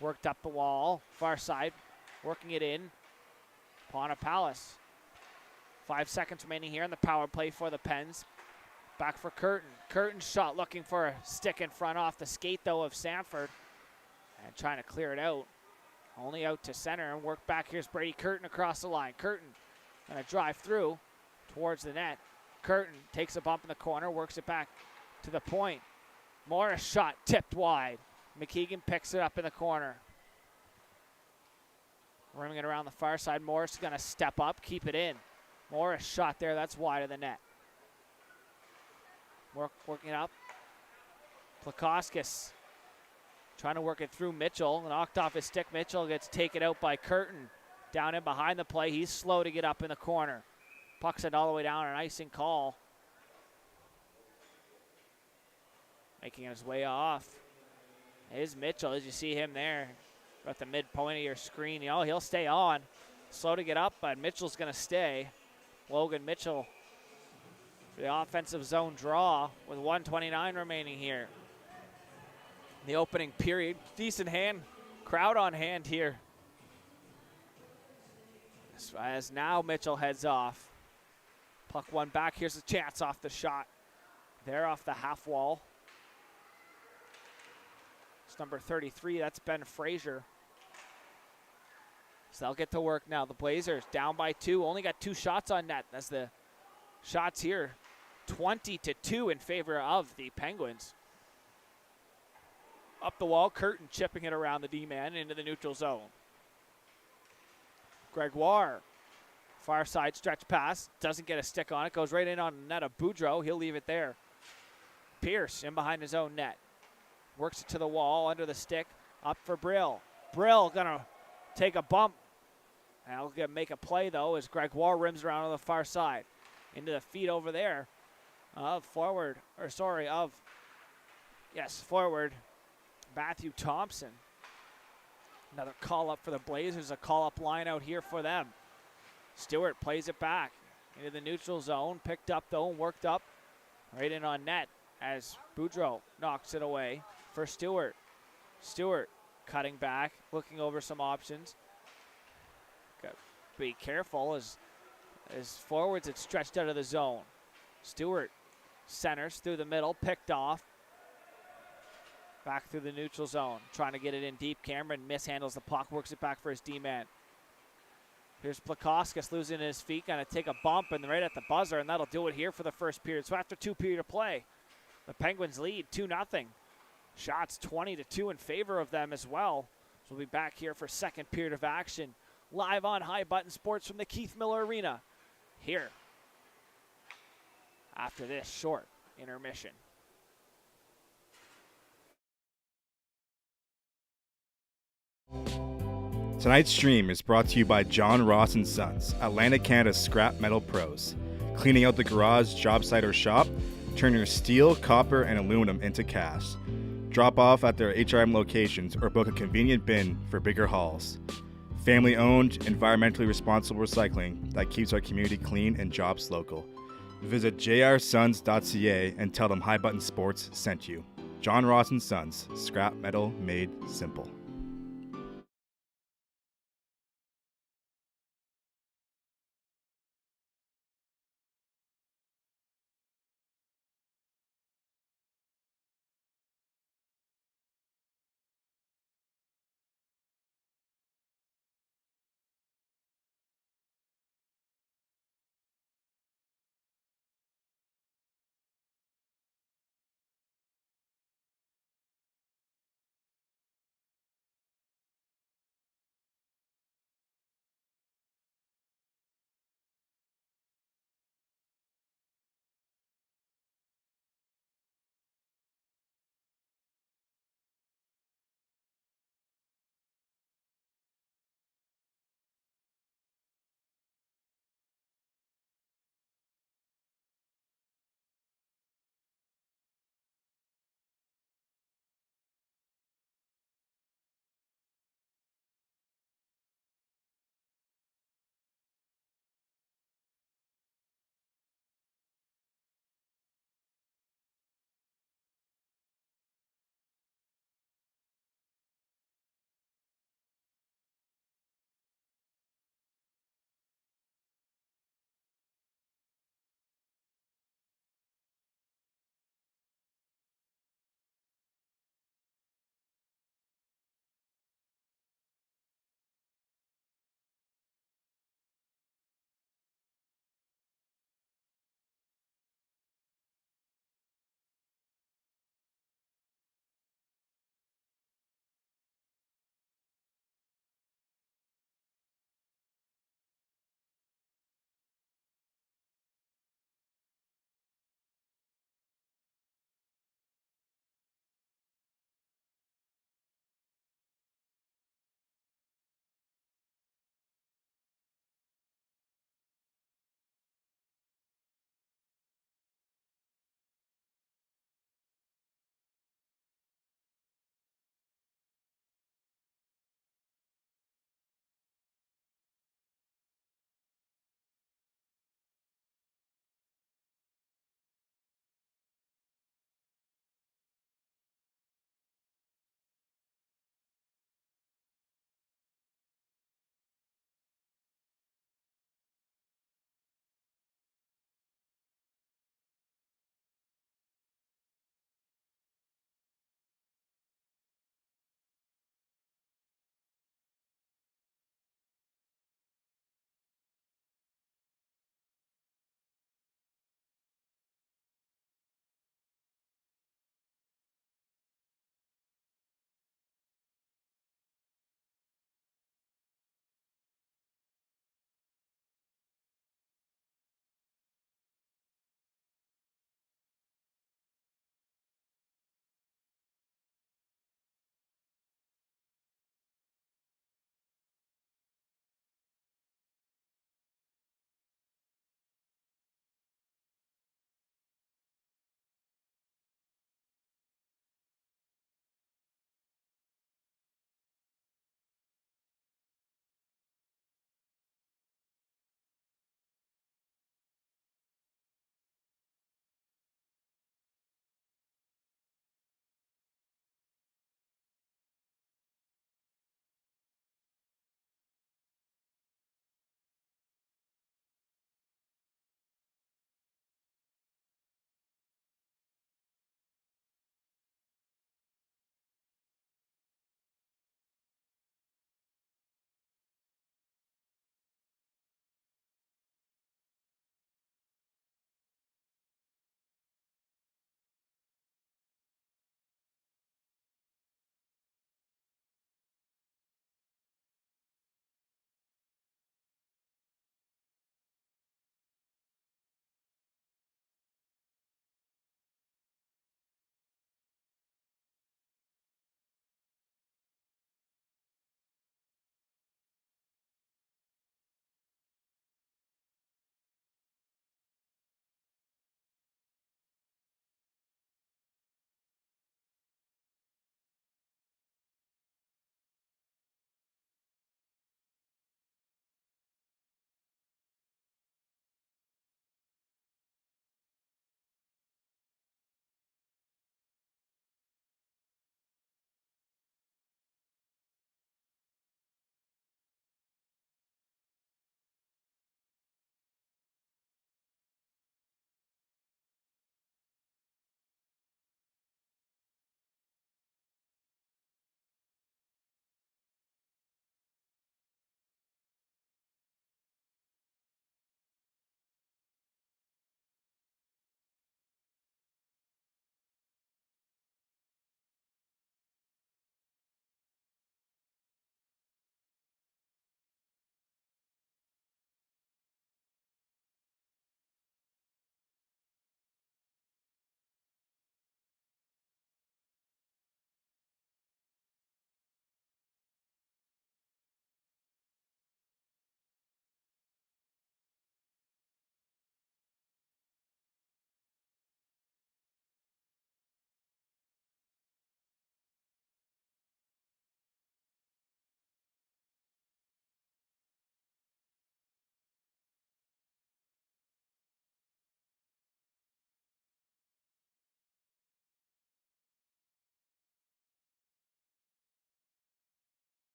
Worked up the wall, far side, working it in. Ponopoulos. 5 seconds remaining here in the power play for the Pens. Back for Curtin. Curtin's shot looking for a stick in front off the skate though of Sanford. And trying to clear it out. Only out to center and work back. Here's Brady Curtin across the line. Curtin gonna drive through towards the net. Curtin takes a bump in the corner, works it back to the point. Morris shot tipped wide. McKeegan picks it up in the corner. Running it around the far side. Morris is gonna step up, keep it in. Morris shot there, that's wide of the net. Working it up. Plakauskas trying to work it through Mitchell. Knocked off his stick. Mitchell gets taken out by Curtin. Down in behind the play. He's slow to get up in the corner. Pucks it all the way down, an icing call. Making his way off is Mitchell, as you see him there at the midpoint of your screen. You know, he'll stay on. Slow to get up, but Mitchell's going to stay. Logan Mitchell for the offensive zone draw with 1:29 remaining here. The opening period, decent crowd on hand here. As now Mitchell heads off. Puck one back, here's a chance off the shot. There off the half wall. It's number 33, that's Ben Frazier. So they'll get to work now. The Blazers down by 2, only got 2 shots on net. As the shots here, 20-2 in favor of the Penguins. Up the wall, Curtin chipping it around the D-man into the neutral zone. Gregoire, far side stretch pass, doesn't get a stick on it, goes right in on the net of Boudreau. He'll leave it there. Pierce in behind his own net. Works it to the wall, under the stick, up for Brill. Brill gonna take a bump Now make a play, though, as Gregoire rims around on the far side. Into the feet over there of forward Matthew Thompson. Another call up for the Blazers, a call up line out here for them. Stewart plays it back into the neutral zone, picked up though and worked up right in on net as Boudreau knocks it away for Stewart. Stewart cutting back, looking over some options. Got to be careful as forwards it's stretched out of the zone. Stewart centers through the middle, picked off. Back through the neutral zone, trying to get it in deep. Cameron mishandles the puck, works it back for his D-man. Here's Plakoskas losing his feet, going to take a bump and right at the buzzer, and that'll do it here for the first period. So after 2 periods of play, the Penguins lead 2-0. Shots 20-2 in favor of them as well. So we'll be back here for second period of action, live on High Button Sports from the Keith Miller Arena. Here, after this short intermission. Tonight's stream is brought to you by John Ross & Sons, Atlantic Canada's scrap metal pros. Cleaning out the garage, job site, or shop, turn your steel, copper, and aluminum into cash. Drop off at their HRM locations or book a convenient bin for bigger hauls. Family-owned, environmentally responsible recycling that keeps our community clean and jobs local. Visit jrsons.ca and tell them High Button Sports sent you. John Ross & Sons, scrap metal made simple.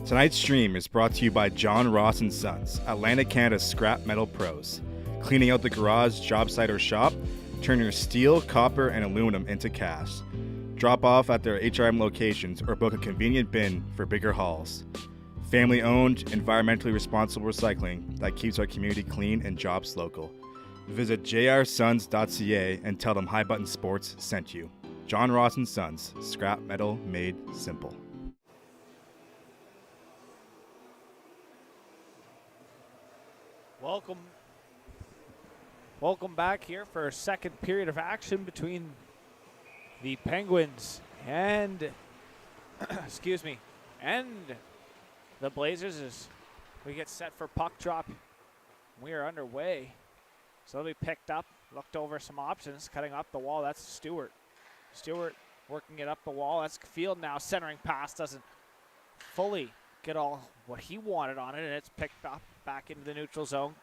Tonight's stream is brought to you by John Ross & Sons, Atlantic Canada's scrap metal pros. Cleaning out the garage, job site, or shop, turn your steel, copper, and aluminum into cash. Drop off at their HRM locations or book a convenient bin for bigger hauls. Family-owned, environmentally responsible recycling that keeps our community clean and jobs local. Visit jrsons.ca and tell them High Button Sports sent you. John Ross & Sons, scrap metal made simple. Welcome back here for a second period of action between the Penguins and and the Blazers as we get set for puck drop. We are underway. So they'll be picked up, looked over some options, cutting up the wall. That's Stewart. Stewart working it up the wall. That's Field now. Centering pass doesn't fully get all what he wanted on it, and it's picked up back into the neutral zone.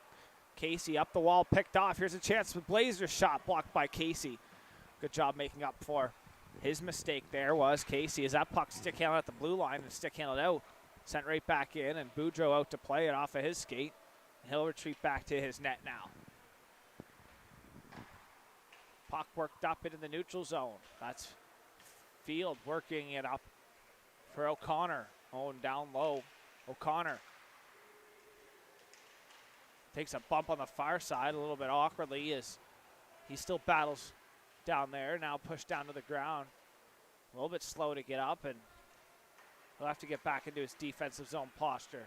Casey up the wall, picked off. Here's a chance with Blazers shot blocked by Casey. Good job making up for his mistake there was Casey as that puck stick handled at the blue line and stick handled out. Sent right back in, and Boudreau out to play it off of his skate. He'll retreat back to his net now. Puck worked up into the neutral zone. That's Field working it up for O'Connor. Owen down low. O'Connor takes a bump on the far side a little bit awkwardly as he still battles down there. Now pushed down to the ground. A little bit slow to get up, and he'll have to get back into his defensive zone posture.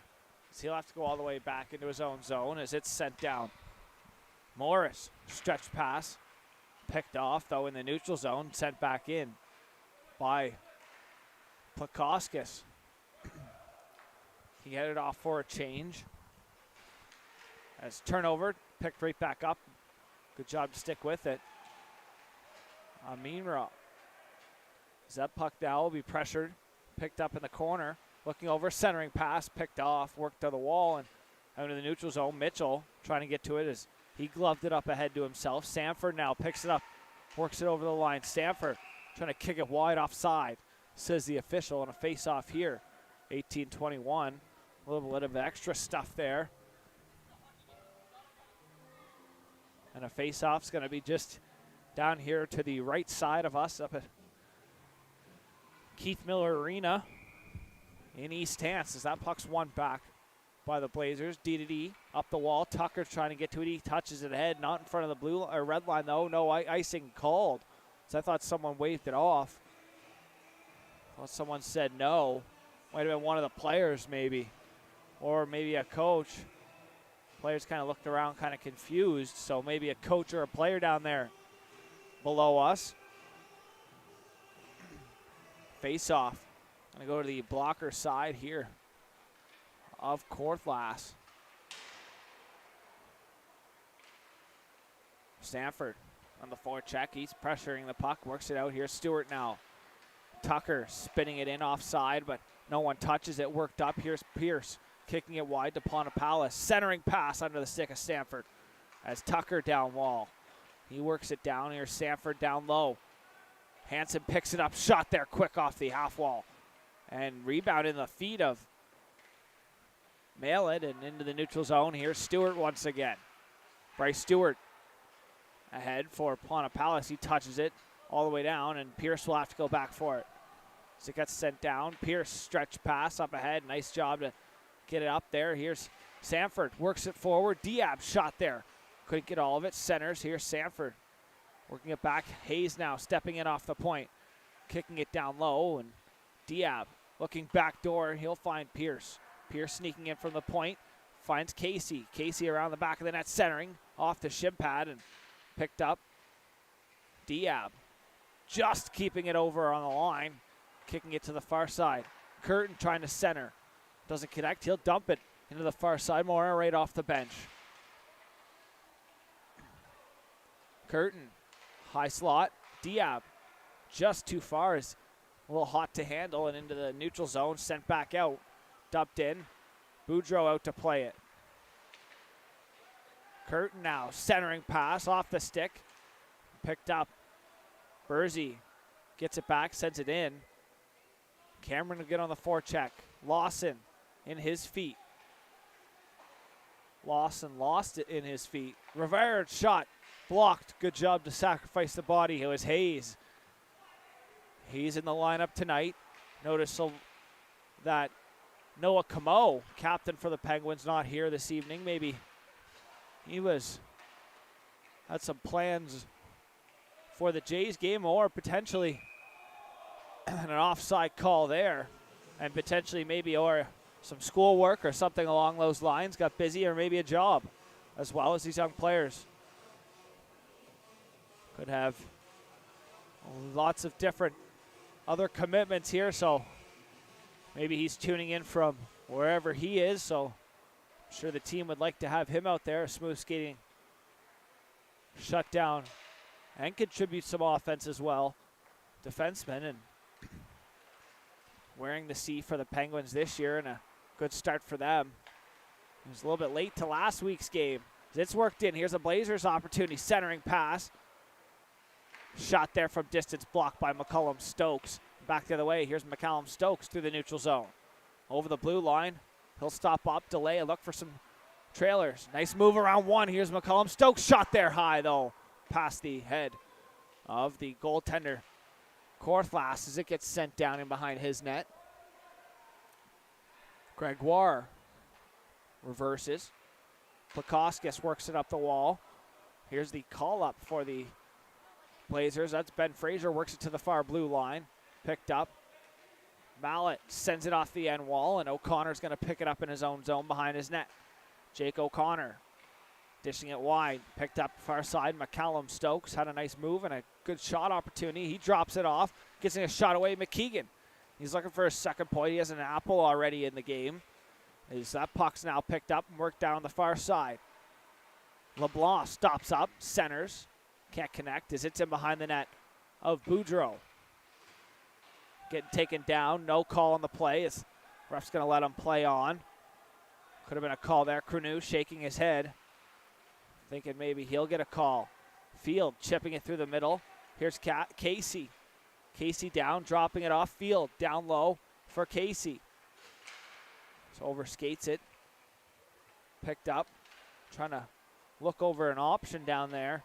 So he'll have to go all the way back into his own zone as it's sent down. Morris, stretch pass. Picked off, though, in the neutral zone. Sent back in by Plakowskis. He headed off for a change. As turnover, picked right back up. Good job to stick with it. Aminra. As that puck now will be pressured. Picked up in the corner. Looking over, centering pass, picked off, worked to the wall, and out of the neutral zone. Mitchell trying to get to it as he gloved it up ahead to himself. Sanford now picks it up, works it over the line. Sanford trying to kick it wide offside, says the official, on a face-off here. 18-21. A little bit of extra stuff there. And a face-off's going to be just down here to the right side of us up at Keith Miller Arena in East Hants as that puck's won back by the Blazers. D up the wall. Tucker's trying to get to it. He touches it ahead, not in front of the blue or red line though. No icing called. So I thought someone waved it off. Thought someone said no. Might have been one of the players maybe, or maybe a coach. Players kind of looked around, kind of confused. So maybe a coach or a player down there below us. Face off. Gonna go to the blocker side here of Korthlas. Stanford on the forecheck. He's pressuring the puck. Works it out here. Stewart now. Tucker spinning it in offside, but no one touches it. Worked up. Here's Pierce kicking it wide to Ponapallis. Centering pass under the stick of Stanford as Tucker down wall. He works it down. Here's Stanford down low. Hansen picks it up. Shot there quick off the half wall. And rebound in the feet of Malin and into the neutral zone. Here's Stewart once again. Bryce Stewart ahead for Ponapallis. He touches it all the way down, and Pierce will have to go back for it. So it gets sent down. Pierce stretch pass up ahead. Nice job to get it up there. Here's Sanford. Works it forward. Diab shot there. Couldn't get all of it. Centers. Here's Sanford. Working it back. Hayes now stepping in off the point. Kicking it down low, and Diab looking back door. He'll find Pierce. Pierce sneaking in from the point. Finds Casey. Casey around the back of the net, centering off the shin pad and picked up. Diab just keeping it over on the line. Kicking it to the far side. Curtin trying to center. Doesn't connect. He'll dump it into the far side. Moore right off the bench. Curtin. High slot. Diab just too far. Is a little hot to handle and into the neutral zone. Sent back out. Dumped in. Boudreau out to play it. Curtin now. Centering pass off the stick. Picked up. Bursey gets it back. Sends it in. Cameron will get on the forecheck. Lawson in his feet. Lawson lost it in his feet. Rivera's shot blocked. Good job to sacrifice the body. It was Hayes. He's in the lineup tonight. Notice that Noah Camo, captain for the Penguins, not here this evening. Maybe he had some plans for the Jays game, or potentially an offside call there, and potentially maybe or some schoolwork or something along those lines. Got busy, or maybe a job, as well as these young players. Could have lots of different other commitments here, so maybe he's tuning in from wherever he is, so I'm sure the team would like to have him out there, smooth skating, shut down, and contribute some offense as well. Defenseman, and wearing the C for the Penguins this year, and a good start for them. He was a little bit late to last week's game. It's worked in. Here's a Blazers opportunity, centering pass. Shot there from distance, blocked by McCullum Stokes. Back the other way. Here's McCallum Stokes through the neutral zone. Over the blue line. He'll stop up, delay, and look for some trailers. Nice move around one. Here's McCullum Stokes. Shot there high, though, past the head of the goaltender, Korthlas, as it gets sent down in behind his net. Gregoire reverses. Plakowskis works it up the wall. Here's the call-up for the Blazers. That's Ben Fraser, works it to the far blue line. Picked up. Mallett sends it off the end wall, and O'Connor's going to pick it up in his own zone behind his net. Jake O'Connor dishing it wide. Picked up far side. McCallum Stokes had a nice move and a good shot opportunity. He drops it off. Gets a shot away. McKeegan. He's looking for a second point. He has an apple already in the game. As that puck's now picked up and worked down the far side. LeBlanc stops up, centers. Can't connect as it's in behind the net of Boudreau. Getting taken down. No call on the play. Ref's going to let him play on. Could have been a call there. Crunu shaking his head, thinking maybe he'll get a call. Field chipping it through the middle. Here's Casey. Casey down, dropping it off. Field down low for Casey. So overskates it. Picked up. Trying to look over an option down there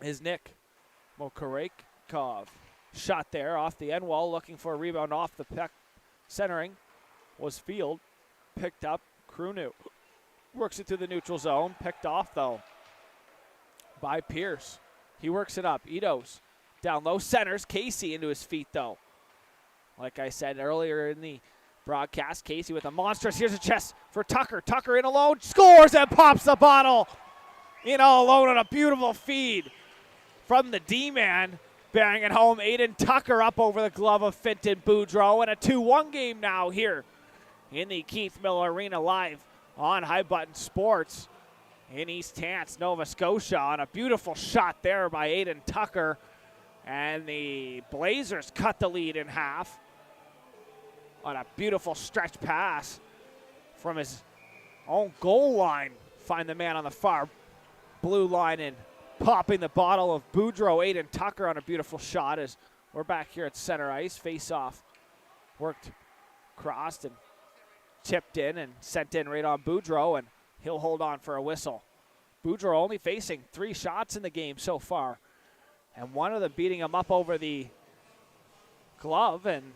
is Nick Mokarekov. Shot there off the end wall, looking for a rebound off the puck. Centering was Field. Picked up. Crunu works it through the neutral zone. Picked off, though, by Pierce. He works it up. Itos down low, centers. Casey into his feet, though. Like I said earlier in the broadcast, Casey with a monstrous. Here's a chest for Tucker. Tucker in alone, scores and pops the bottle. In all alone on a beautiful feed from the D-man. Bearing it home, Aiden Tucker up over the glove of Finton Boudreau. And a 2-1 game now here in the Keith Miller Arena, live on High Button Sports in East Hants, Nova Scotia, on a beautiful shot there by Aiden Tucker. And the Blazers cut the lead in half on a beautiful stretch pass from his own goal line. Find the man on the far blue line and popping the bottle of Boudreau. Aiden Tucker on a beautiful shot as we're back here at center ice. Face off worked, crossed, and tipped in and sent in right on Boudreau, and he'll hold on for a whistle. Boudreau only facing 3 shots in the game so far, and one of them beating him up over the glove, and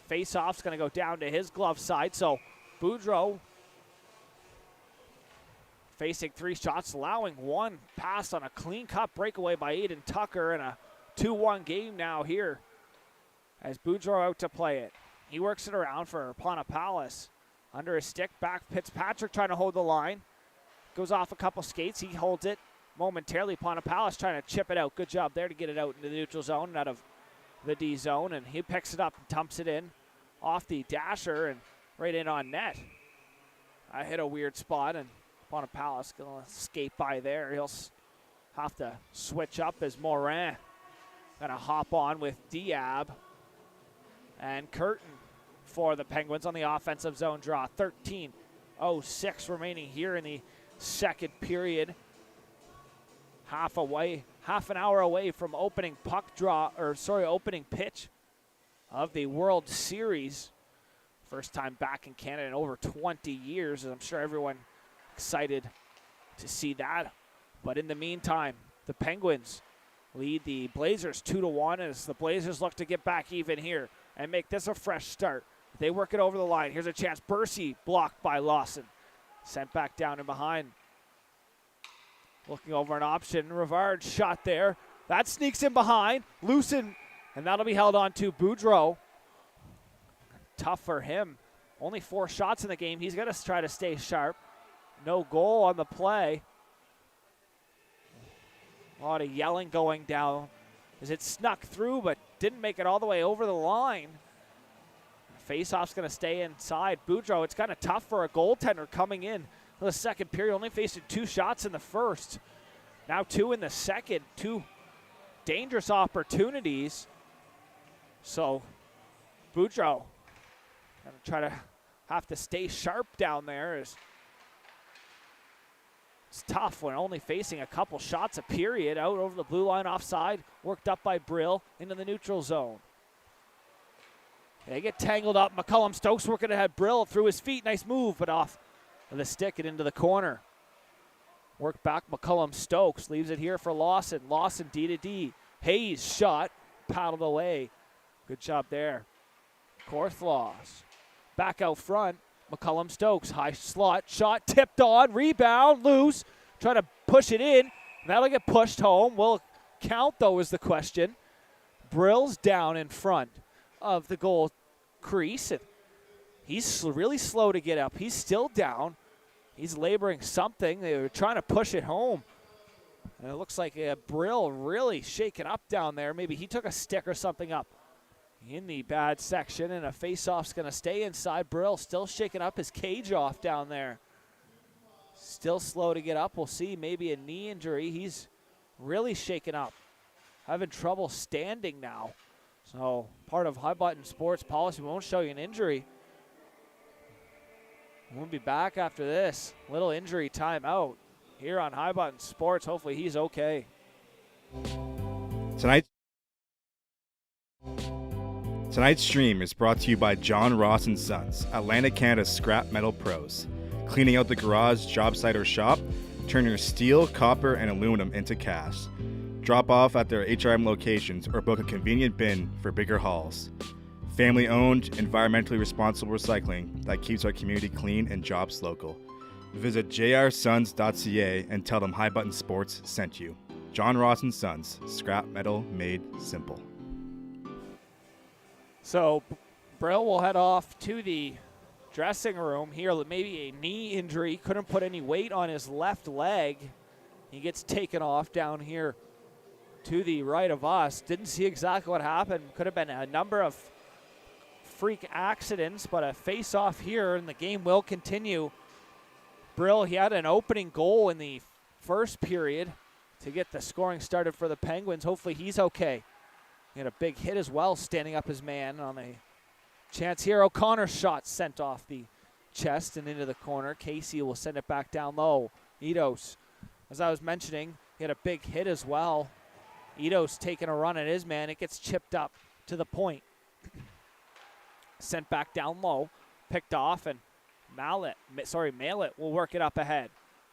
face-off's going to go down to his glove side. So Boudreau facing 3 shots, allowing 1 pass on a clean cut breakaway by Aiden Tucker, and a 2-1 game now here as Boudreau out to play it. He works it around for Ponapalus. Under his stick, back Fitzpatrick trying to hold the line. Goes off a couple skates. He holds it momentarily. Ponapalus trying to chip it out. Good job there to get it out into the neutral zone and out of the D zone. And he picks it up and dumps it in off the dasher and right in on net. I hit a weird spot, and Ponapalus going to skate by there. He'll have to switch up as Morin going to hop on with Diab and Curtin for the Penguins on the offensive zone draw. 13:06 remaining here in the second period. Half an hour away from opening pitch of the World Series. First time back in Canada in over 20 years. I'm sure everyone excited to see that. But in the meantime, the Penguins lead the Blazers 2-1 as the Blazers look to get back even here and make this a fresh start. They work it over the line. Here's a chance. Bercy blocked by Lawson. Sent back down and behind. Looking over an option. Rivard shot there. That sneaks in behind. Loosen. And that'll be held on to Boudreau. Tough for him. Only 4 shots in the game. He's going to try to stay sharp. No goal on the play. A lot of yelling going down as it snuck through but didn't make it all the way over the line. Faceoff's going to stay inside. Boudreau, it's kind of tough for a goaltender coming in the second period. Only faced 2 shots in the first. Now 2 in the second. 2 dangerous opportunities. So Boudreau going to try to have to stay sharp down there. It's tough when only facing a couple shots a period. Out over the blue line offside. Worked up by Brill into the neutral zone. They get tangled up. McCullum Stokes working ahead. Brill through his feet. Nice move, but off the stick and into the corner. Work back McCullum Stokes. Leaves it here for Lawson. Lawson D-to-D. Hayes shot. Paddled away. Good job there. Korthloss. Back out front. McCullum Stokes. High slot. Shot tipped on. Rebound. Loose. Trying to push it in. That'll get pushed home. Will it count, though, is the question. Brill's down in front of the goal crease. And he's really slow to get up. He's still down. He's laboring something. They were trying to push it home. And it looks like Brill really shaken up down there. Maybe he took a stick or something up in the bad section, and a face-off's going to stay inside. Brill still shaking up his cage off down there. Still slow to get up. We'll see. Maybe a knee injury. He's really shaken up. Having trouble standing now. So part of High Button Sports policy, we won't show you an injury. We'll be back after this. Little injury timeout here on High Button Sports. Hopefully he's okay. Tonight's stream is brought to you by John Ross & Sons, Atlantic Canada's scrap metal pros. Cleaning out the garage, job site, or shop, turn your steel, copper, and aluminum into cash. Drop off at their HRM locations or book a convenient bin for bigger hauls. Family-owned, environmentally responsible recycling that keeps our community clean and jobs local. Visit jrsons.ca and tell them High Button Sports sent you. John Ross & Sons, scrap metal made simple. So Brill will head off to the dressing room here. Maybe a knee injury. Couldn't put any weight on his left leg. He gets taken off down here to the right of us. Didn't see exactly what happened. Could have been a number of freak accidents, but a face-off here, and the game will continue. Brill, he had an opening goal in the first period to get the scoring started for the Penguins. Hopefully he's okay. He had a big hit as well, standing up his man on a chance here. O'Connor's shot sent off the chest and into the corner. Casey will send it back down low. Eidos, as I was mentioning, he had a big hit as well. Eidos taking a run at his man. It gets chipped up to the point. Sent back down low. Picked off, and Mallet will work it up ahead.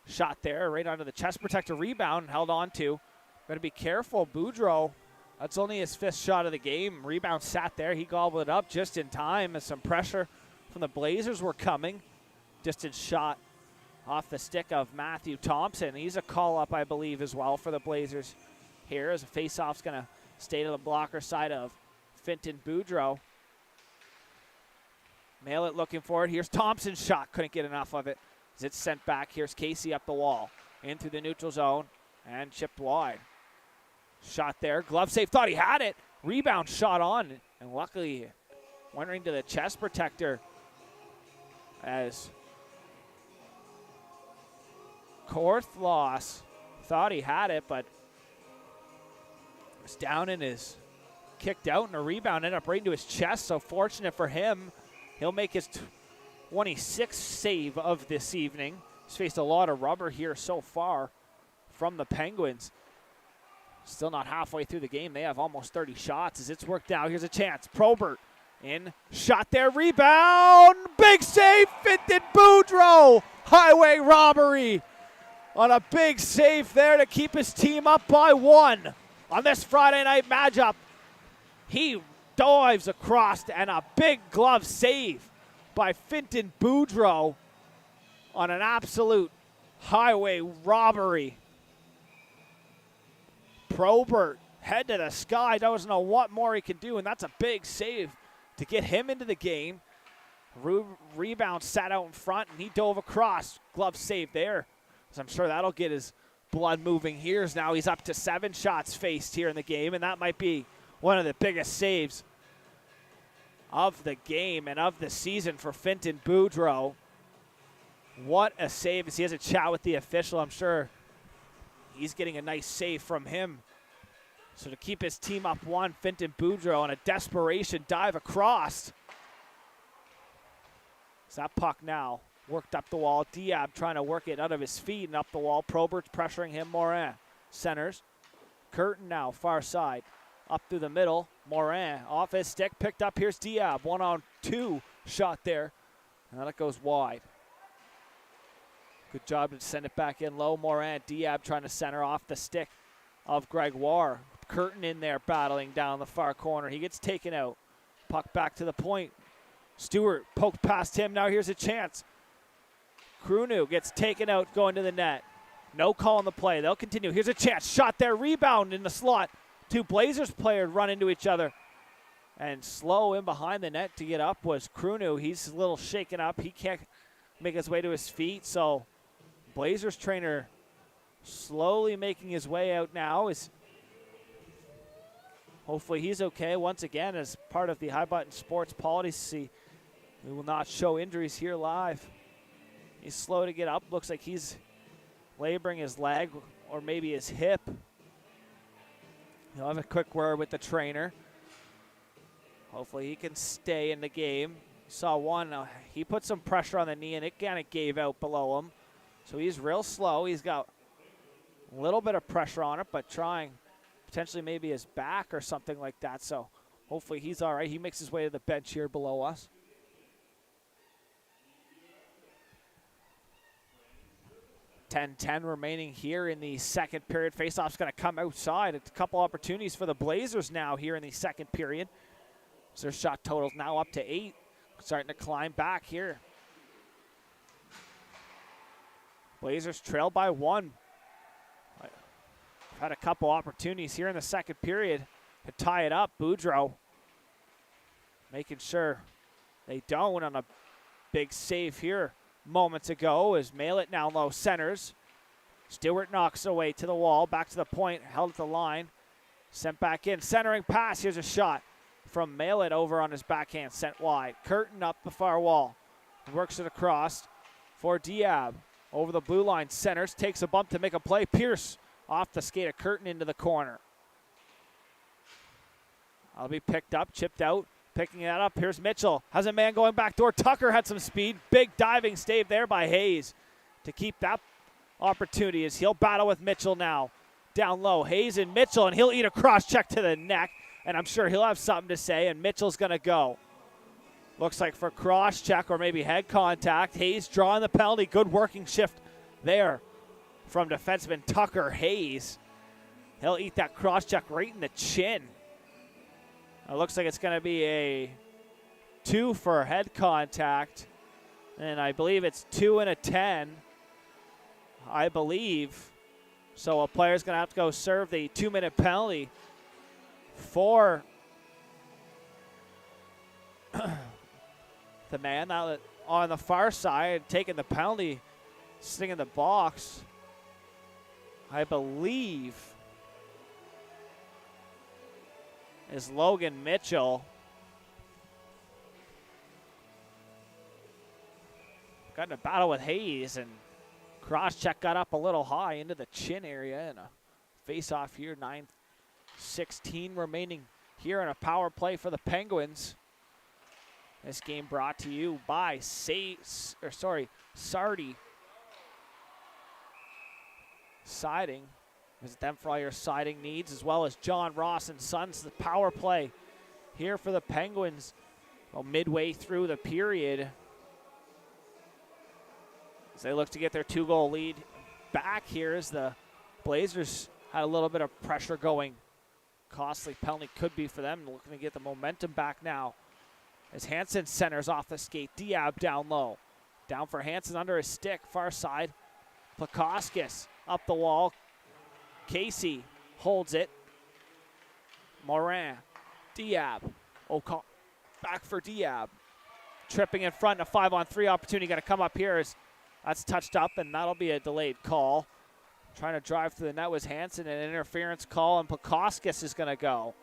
Shot there right onto the chest protector. Rebound held on to. Got to be careful. Boudreau, that's only his 5th shot of the game. Rebound sat there. He gobbled it up just in time as some pressure from the Blazers were coming. Distance shot off the stick of Matthew Thompson. He's a call-up, I believe, as well for the Blazers here, as a face-off's going to stay to the blocker side of Finton Boudreau. Mallet looking for it. Here's Thompson's shot. Couldn't get enough of it as it's sent back. Here's Casey up the wall. In through the neutral zone and chipped wide. Shot there. Glove save. Thought he had it. Rebound shot on. And luckily went into the chest protector as Korthloss thought he had it, but was down in his, kicked out, and a rebound ended up right into his chest. So fortunate for him. He'll make his 26th save of this evening. He's faced a lot of rubber here so far from the Penguins. Still not halfway through the game. They have almost 30 shots as it's worked out. Here's a chance. Probert in. Shot there. Rebound. Big save. Fintan Boudreau. Highway robbery. On a big save there to keep his team up by 1 on this Friday night matchup. He dives across and a big glove save by Fintan Boudreau on an absolute highway robbery. Probert, head to the sky, doesn't know what more he can do, and that's a big save to get him into the game. Rebound sat out in front, and he dove across. Glove save there. So I'm sure that'll get his blood moving here. As now he's up to 7 shots faced here in the game, and that might be one of the biggest saves of the game and of the season for Fintan Boudreau. What a save as he has a chat with the official. I'm sure he's getting a nice save from him. So to keep his team up 1, Fintan Boudreau on a desperation dive across. It's that puck now worked up the wall. Diab trying to work it out of his feet and up the wall. Probert's pressuring him. Morin centers. Curtin now far side. Up through the middle. Morin off his stick. Picked up. Here's Diab. 1-on-2 shot there. And that goes wide. Good job to send it back in low. Morin. Diab trying to center off the stick of Gregoire. Curtin in there battling down the far corner. He gets taken out. Puck back to the point. Stewart poked past him. Now here's a chance. Krunu gets taken out going to the net. No call on the play. They'll continue. Here's a chance. Shot there. Rebound in the slot. 2 Blazers players run into each other. And slow in behind the net to get up was Krunu. He's a little shaken up. He can't make his way to his feet. So Blazers trainer slowly making his way out now. Hopefully he's okay. Once again, as part of the High Button Sports policy, we will not show injuries here live. He's slow to get up. Looks like he's laboring his leg or maybe his hip. He'll have a quick word with the trainer. Hopefully he can stay in the game. Saw one. He put some pressure on the knee, and it kind of gave out below him. So he's real slow. He's got a little bit of pressure on it, but trying potentially maybe his back or something like that. So hopefully he's all right. He makes his way to the bench here below us. 10-10 remaining here in the second period. Faceoff's going to come outside. It's a couple opportunities for the Blazers now here in the second period. So their shot totals now up to 8. Starting to climb back here. Blazers trail by 1. Had a couple opportunities here in the second period to tie it up. Boudreau making sure they don't on a big save here moments ago as Malett now low centers. Stewart knocks away to the wall, back to the point, held at the line, sent back in, centering pass. Here's a shot from Malett over on his backhand, sent wide. Curtin up the far wall, works it across for Diab. Over the blue line, centers, takes a bump to make a play. Pierce off the skate of Curtin into the corner. I'll be picked up, chipped out. Picking that up, here's Mitchell. Has a man going back door. Tucker had some speed. Big diving stave there by Hayes to keep that opportunity as he'll battle with Mitchell now. Down low, Hayes and Mitchell, and he'll eat a cross check to the neck, and I'm sure he'll have something to say, and Mitchell's going to go. Looks like for cross check or maybe head contact. Hayes drawing the penalty. Good working shift there from defenseman Tucker Hayes. He'll eat that cross check right in the chin. It looks like it's going to be a 2 for head contact. And I believe it's 2 and a 10. I believe. So a player's going to have to go serve the 2-minute penalty for the man now on the far side taking the penalty, sitting in the box. I believe is Logan Mitchell. Got in a battle with Hayes, and cross-check got up a little high into the chin area, and a face-off here. 9:16 remaining here in a power play for the Penguins. This game brought to you by Sardi Siding. Visit them for all your siding needs, as well as John Ross and Sons. The power play here for the Penguins. Well, midway through the period, as they look to get their 2-goal lead back here, as the Blazers had a little bit of pressure going. Costly penalty could be for them. Looking to get the momentum back now. As Hansen centers off the skate. Diab down low. Down for Hansen under his stick. Far side. Pakoskis up the wall. Casey holds it. Morin. Diab. Back for Diab. Tripping in front. A 5-on-3 opportunity. Going to come up here. That's touched up, and that'll be a delayed call. Trying to drive through the net was Hansen. An interference call, and Pakoskis is going to go.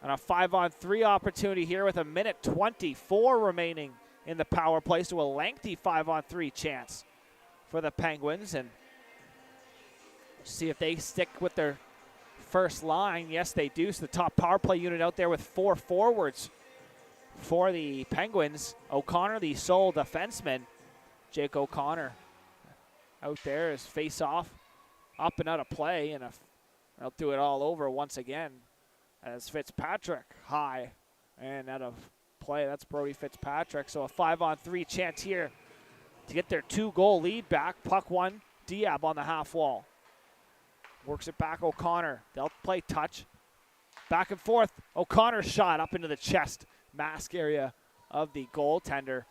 And a 5-on-3 opportunity here with 1:24 remaining in the power play. So a lengthy 5-on-3 chance for the Penguins. And see if they stick with their first line. Yes, they do. So the top power play unit out there with 4 forwards for the Penguins. O'Connor, the sole defenseman. Jake O'Connor out there is face off, up and out of play, and they'll do it all over once again as Fitzpatrick high and out of play. That's Brody Fitzpatrick. So a 5-on-3 chance here to get their 2-goal lead back. Puck one, Diab on the half wall. Works it back, O'Connor. They'll play touch. Back and forth. O'Connor's shot up into the chest, mask area of the goaltender,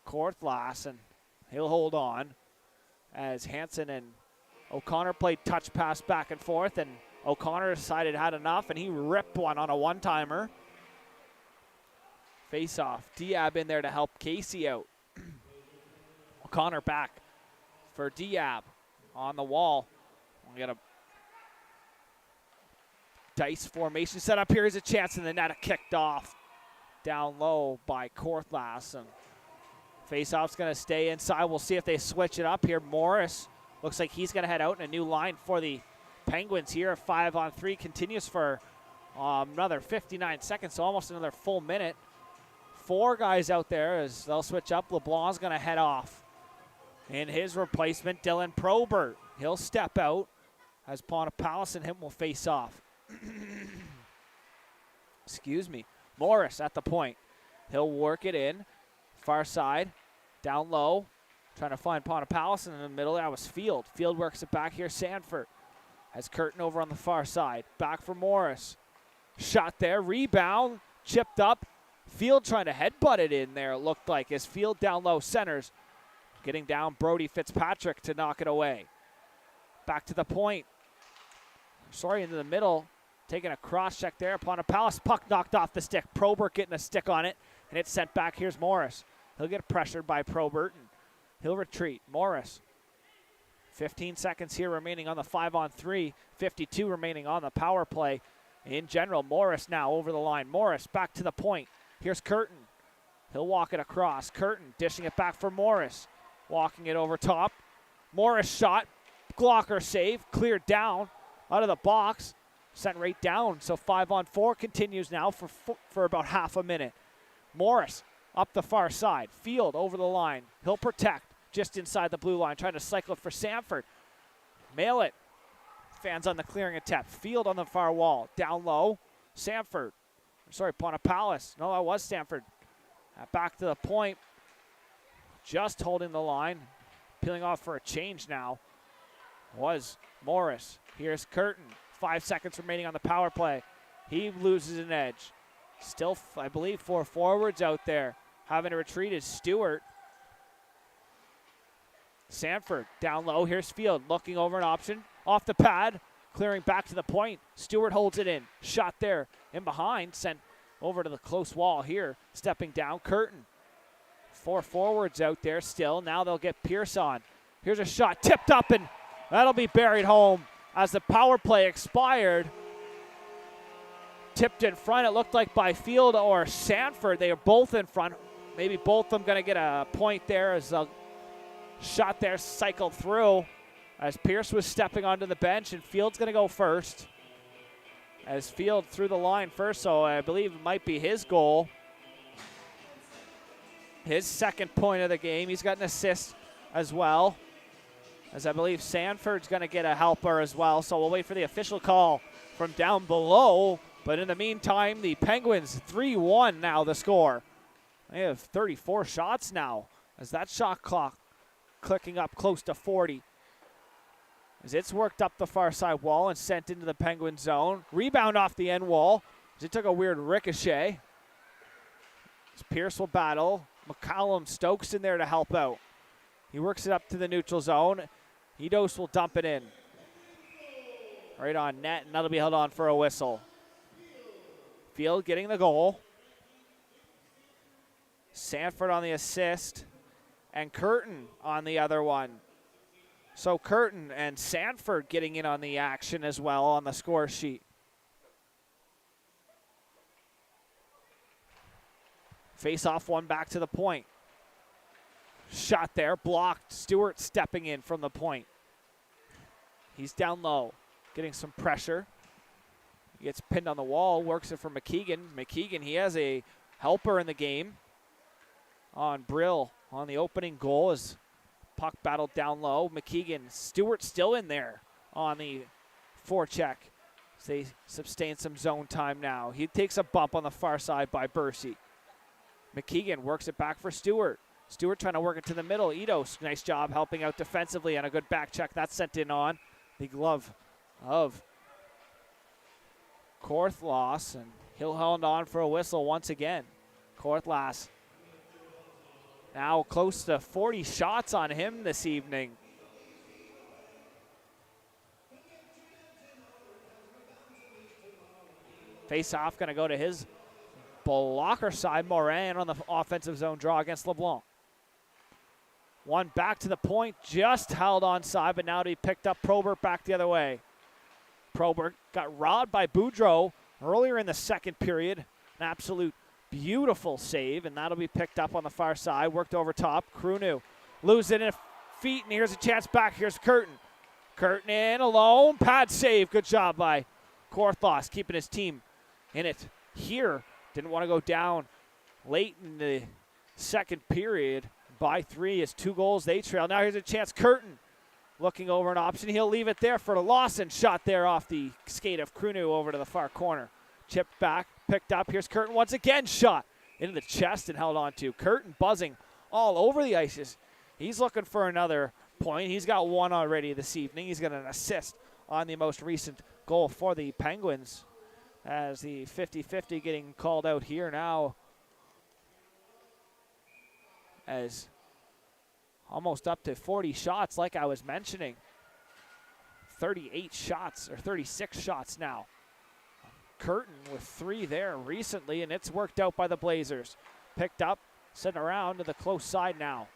Korthlas, and he'll hold on as Hansen and O'Connor played touch pass back and forth, and O'Connor decided had enough, and he ripped one on a one-timer. Face-off. Diab in there to help Casey out. O'Connor back for Diab on the wall. We got a dice formation set up here. Here's a chance, and the net kicked off down low by Korthlas. And face-off's going to stay inside. We'll see if they switch it up here. Morris looks like he's going to head out in a new line for the Penguins here. 5-on-3 continues for another 59 seconds, so almost another full minute. 4 guys out there as they'll switch up. LeBlanc's going to head off. And his replacement, Dylan Probert. He'll step out as Ponapalus and him will face off. Excuse me. Morris at the point. He'll work it in. Far side. Down low. Trying to find Ponapalus in the middle. That was Field. Field works it back here. Sanford has Curtin over on the far side. Back for Morris. Shot there. Rebound. Chipped up. Field trying to headbutt it in there, it looked like, as Field down low centers. Getting down Brody Fitzpatrick to knock it away. Back to the point. Sorry, into the middle. Taking a cross check there. Ponapalus. Puck knocked off the stick. Probert getting a stick on it. And it's sent back. Here's Morris. He'll get pressured by Probert. And he'll retreat. Morris. 15 seconds here remaining on the 5-on-3. 52 remaining on the power play. In general, Morris now over the line. Morris back to the point. Here's Curtin. He'll walk it across. Curtin dishing it back for Morris. Walking it over top. Morris shot. Glocker save. Cleared down out of the box. Sent right down. So 5-on-4 continues now for about half a minute. Morris up the far side. Field over the line. He'll protect just inside the blue line. Trying to cycle it for Sanford. Mail it. Fans on the clearing attempt. Field on the far wall. Down low. Sanford. Sorry, Ponapalus. No, that was Sanford. Back to the point. Just holding the line. Peeling off for a change now was Morris. Here's Curtin. 5 seconds remaining on the power play. He loses an edge. Still, I believe, 4 forwards out there. Having to retreat is Stewart. Sanford down low. Here's Field looking over an option. Off the pad. Clearing back to the point. Stewart holds it in. Shot there in behind. Sent over to the close wall here. Stepping down. Curtin. 4 forwards out there still. Now they'll get Pierce on. Here's a shot. Tipped up, and that'll be buried home as the power play expired. Tipped in front. It looked like by Field or Sanford. They are both in front. Maybe both of them going to get a point there as a shot there cycled through. As Pierce was stepping onto the bench, and Field's going to go first. As Field threw the line first, so I believe it might be his goal. His second point of the game. He's got an assist as well. as I believe Sanford's going to get a helper as well. So we'll wait for the official call from down below. But in the meantime, the Penguins 3-1 now the score. They have 34 shots now as that shot clock clicking up close to 40. As it's worked up the far side wall and sent into the Penguin zone. Rebound off the end wall as it took a weird ricochet. As Pierce will battle. McCallum Stokes in there to help out. He works it up to the neutral zone. Eidos will dump it in. Right on net, and that'll be held on for a whistle. Field getting the goal. Sanford on the assist. And Curtin on the other one. So Curtin and Sanford getting in on the action as well on the score sheet. Face off one back to the point. Shot there, blocked. Stewart stepping in from the point. He's down low, getting some pressure. He gets pinned on the wall, works it for McKeegan. McKeegan, he has a helper in the game on Brill on the opening goal as puck battled down low. McKeegan, Stewart still in there on the forecheck. So they sustain some zone time now. He takes a bump on the far side by Bursey. McKeegan works it back for Stewart. Stewart trying to work it to the middle. Eidos, nice job helping out defensively and a good back check. That's sent in on the glove of Korthlas, and he'll hold on for a whistle once again. Korthlas now close to 40 shots on him this evening. Face off going to go to his blocker side. Morin on the offensive zone draw against LeBlanc. One back to the point, just held onside, but now to be picked up. Probert back the other way. Probert got robbed by Boudreau earlier in the second period. An absolute beautiful save, and that'll be picked up on the far side. Worked over top. Krunu loses it in feet, and here's a chance back. Here's Curtin. Curtin in alone. Pad save. Good job by Korthlas, keeping his team in it here. Didn't want to go down late in the second period by 3 as 2 goals they trail. Now here's a chance. Curtin looking over an option. He'll leave it there for the Lawson shot there off the skate of Krunu over to the far corner. Chipped back, picked up. Here's Curtin once again. Shot into the chest and held on to. Curtin buzzing all over the ices. He's looking for another point. He's got one already this evening. He's got an assist on the most recent goal for the Penguins. As the 50-50 getting called out here now. As almost up to 40 shots like I was mentioning. 38 shots, or 36 shots now. Curtin with 3 there recently, and it's worked out by the Blazers. Picked up, sent around to the close side now.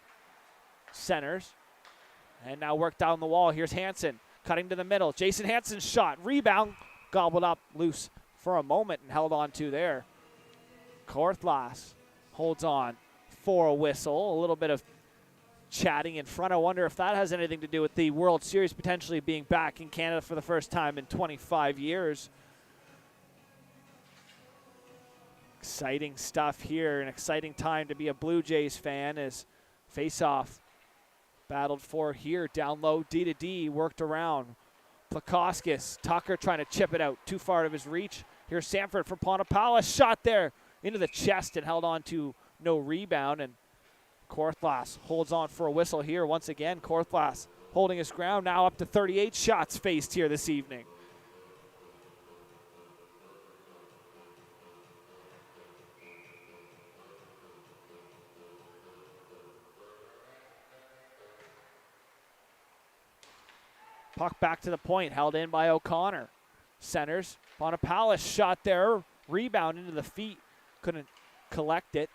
Centers, and now worked down the wall. Here's Hansen, cutting to the middle. Jason Hansen's shot, rebound, gobbled up loose for a moment and held on to there. Korthlas holds on for a whistle. A little bit of chatting in front. I wonder if that has anything to do with the World Series potentially being back in Canada for the first time in 25 years. Exciting stuff here. An exciting time to be a Blue Jays fan as face-off battled for here. Down low, D-to-D, worked around. Plakowskis, Tucker trying to chip it out. Too far out of his reach. Here's Sanford for Ponapala. Shot there into the chest and held on to no rebound. And Korthlas holds on for a whistle here once again. Korthlas holding his ground, now up to 38 shots faced here this evening. Puck back to the point, held in by O'Connor. Centers, Bonapalis shot there, rebound into the feet, couldn't collect it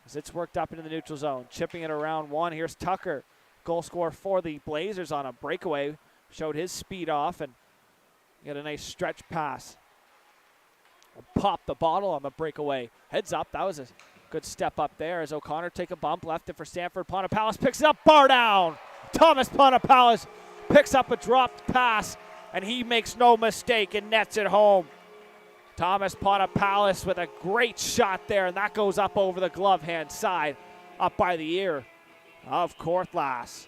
as it's worked up into the neutral zone. Chipping it around one, here's Tucker. Goal scorer for the Blazers on a breakaway. Showed his speed off and got a nice stretch pass. Popped the bottle on the breakaway. Heads up, that was a good step up there as O'Connor take a bump, left it for Sanford. Ponapalis picks it up, bar down. Thomas Ponapalis picks up a dropped pass, and he makes no mistake and nets it home. Thomas Ponapalis with a great shot there, and that goes up over the glove hand side, up by the ear of Korthlas.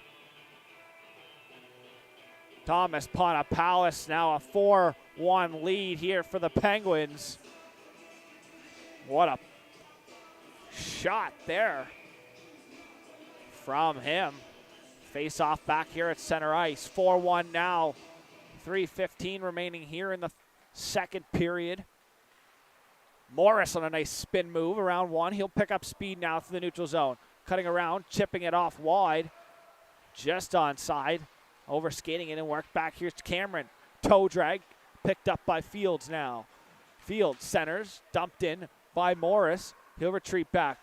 Thomas Ponapallis now a 4-1 lead here for the Penguins. What a shot there from him. Face off back here at center ice. 4-1 now. 3:15 remaining here in the second period. Morris on a nice spin move around one. He'll pick up speed now through the neutral zone. Cutting around, chipping it off wide. Just onside. Over skating in and work back. Here's Cameron. Toe drag. Picked up by Fields now. Fields centers. Dumped in by Morris. He'll retreat back.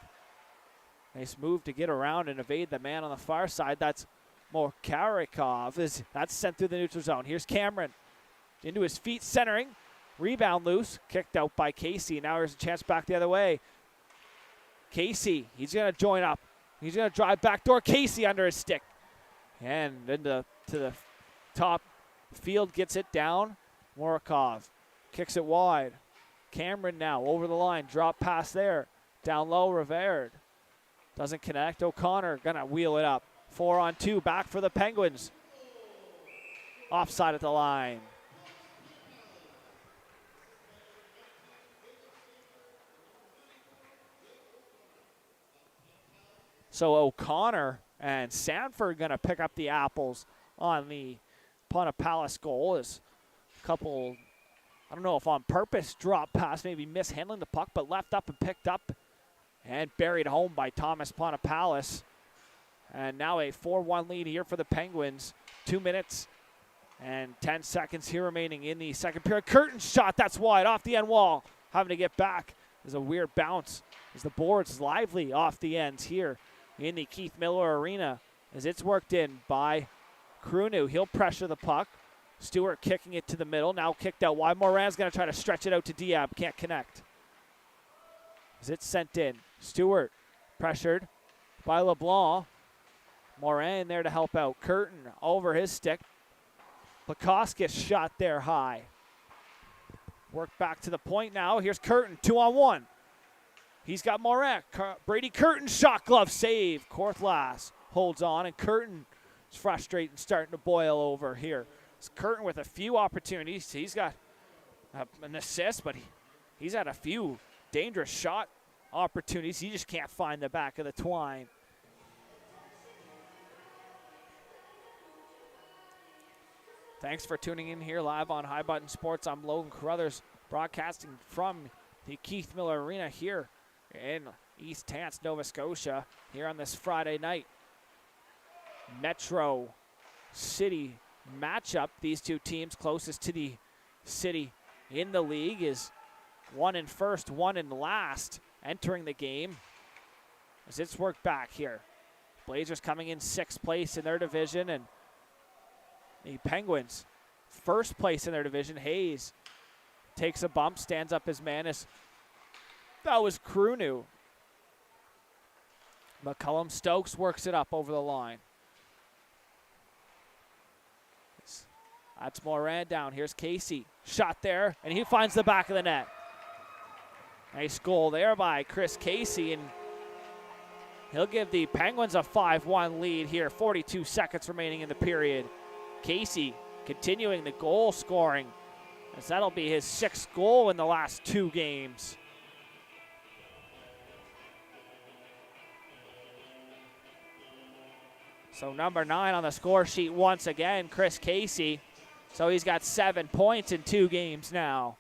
Nice move to get around and evade the man on the far side. That's Mokarikov. That's sent through the neutral zone. Here's Cameron. Into his feet, centering. Rebound loose. Kicked out by Casey. Now there's a chance back the other way. Casey, he's going to join up. He's going to drive backdoor. Casey under his stick. And into to the top. Field gets it down. Morakov kicks it wide. Cameron now over the line. Drop pass there. Down low, Rivard. Doesn't connect. O'Connor going to wheel it up. 4-on-2 back for the Penguins. Offside at the line. So O'Connor and Sanford going to pick up the apples on the Ponapallis goal. Is a couple, I don't know if on purpose, drop pass, maybe mishandling the puck, but left up and picked up and buried home by Thomas Ponapallis. And now a 4-1 lead here for the Penguins. 2 minutes and 10 seconds here remaining in the second period. Curtin shot, that's wide, off the end wall. Having to get back. There's a weird bounce as the board's lively off the ends here in the Keith Miller Arena as it's worked in by Krunu. He'll pressure the puck. Stewart kicking it to the middle. Now kicked out wide. Moran's going to try to stretch it out to Diab. Can't connect. As it's sent in. Stewart pressured by LeBlanc. Morin there to help out. Curtin over his stick. Lukoskis shot there high. Work back to the point now. Here's Curtin, 2-on-1. He's got Morin. Brady Curtin, shot glove save. Korthlas holds on, and Curtin is frustrated, starting to boil over here. It's Curtin with a few opportunities. He's got an assist, but he's had a few dangerous shot opportunities. He just can't find the back of the twine. Thanks for tuning in here live on High Button Sports. I'm Logan Carruthers, broadcasting from the Keith Miller Arena here in East Hants, Nova Scotia, here on this Friday night. Metro City matchup. These two teams closest to the city in the league is one in first, one in last entering the game as it's worked back here. Blazers coming in sixth place in their division, and the Penguins first place in their division. Hayes takes a bump, stands up his man. That was Krunu. McCullum Stokes works it up over the line. That's Moran down. Here's Casey. Shot there, and he finds the back of the net. Nice goal there by Chris Casey, and he'll give the Penguins a 5-1 lead here. 42 seconds remaining in the period. Casey continuing the goal scoring, as that'll be his sixth goal in the last two games. So number 9 on the score sheet once again, Chris Casey. So he's got 7 points in 2 games now,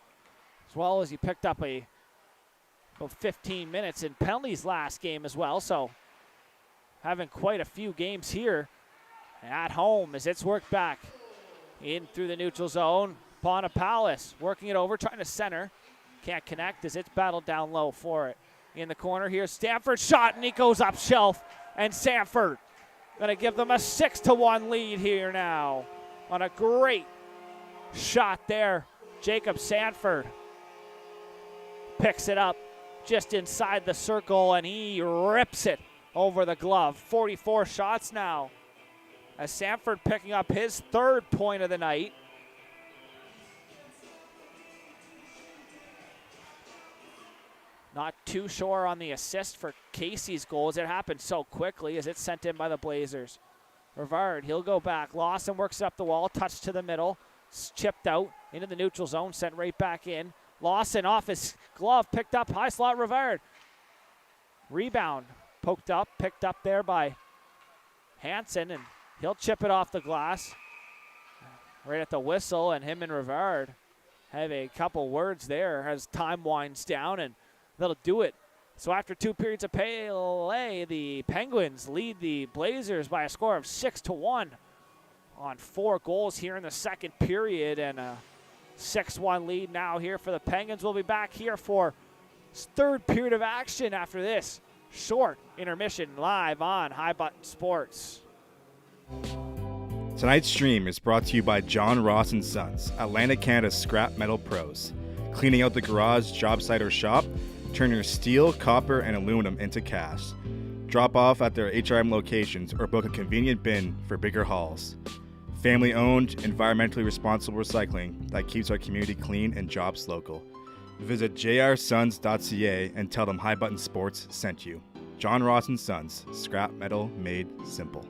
as well as he picked up about 15 minutes in penalties last game as well. So having quite a few games here at home as it's worked back in through the neutral zone. Ponapallis working it over, trying to center. Can't connect as it's battled down low for it. In the corner, here's Stanford shot, and he goes up shelf. And Sanford going to give them a 6-1 lead here now on a great shot there. Jacob Sanford picks it up just inside the circle, and he rips it over the glove. 44 shots now, as Sanford picking up his 3rd point of the night. Not too sure on the assist for Casey's goal, as it happened so quickly as it's sent in by the Blazers. Rivard, he'll go back. Lawson works up the wall, touch to the middle, chipped out into the neutral zone, sent right back in. Lawson off his glove, picked up, high slot Rivard. Rebound, poked up, picked up there by Hansen, and he'll chip it off the glass. Right at the whistle, and him and Rivard have a couple words there as time winds down, and that'll do it. So after 2 periods of play, the Penguins lead the Blazers by a score of 6-1 on 4 goals here in the second period, and a 6-1 lead now here for the Penguins. We'll be back here for third period of action after this short intermission live on High Button Sports. Tonight's stream is brought to you by John Ross & Sons, Atlantic Canada's scrap metal pros. Cleaning out the garage, job site, or shop, turn your steel, copper, and aluminum into cash. Drop off at their HRM locations or book a convenient bin for bigger hauls. Family-owned, environmentally responsible recycling that keeps our community clean and jobs local. Visit jrsons.ca and tell them High Button Sports sent you. John Ross & Sons, scrap metal made simple.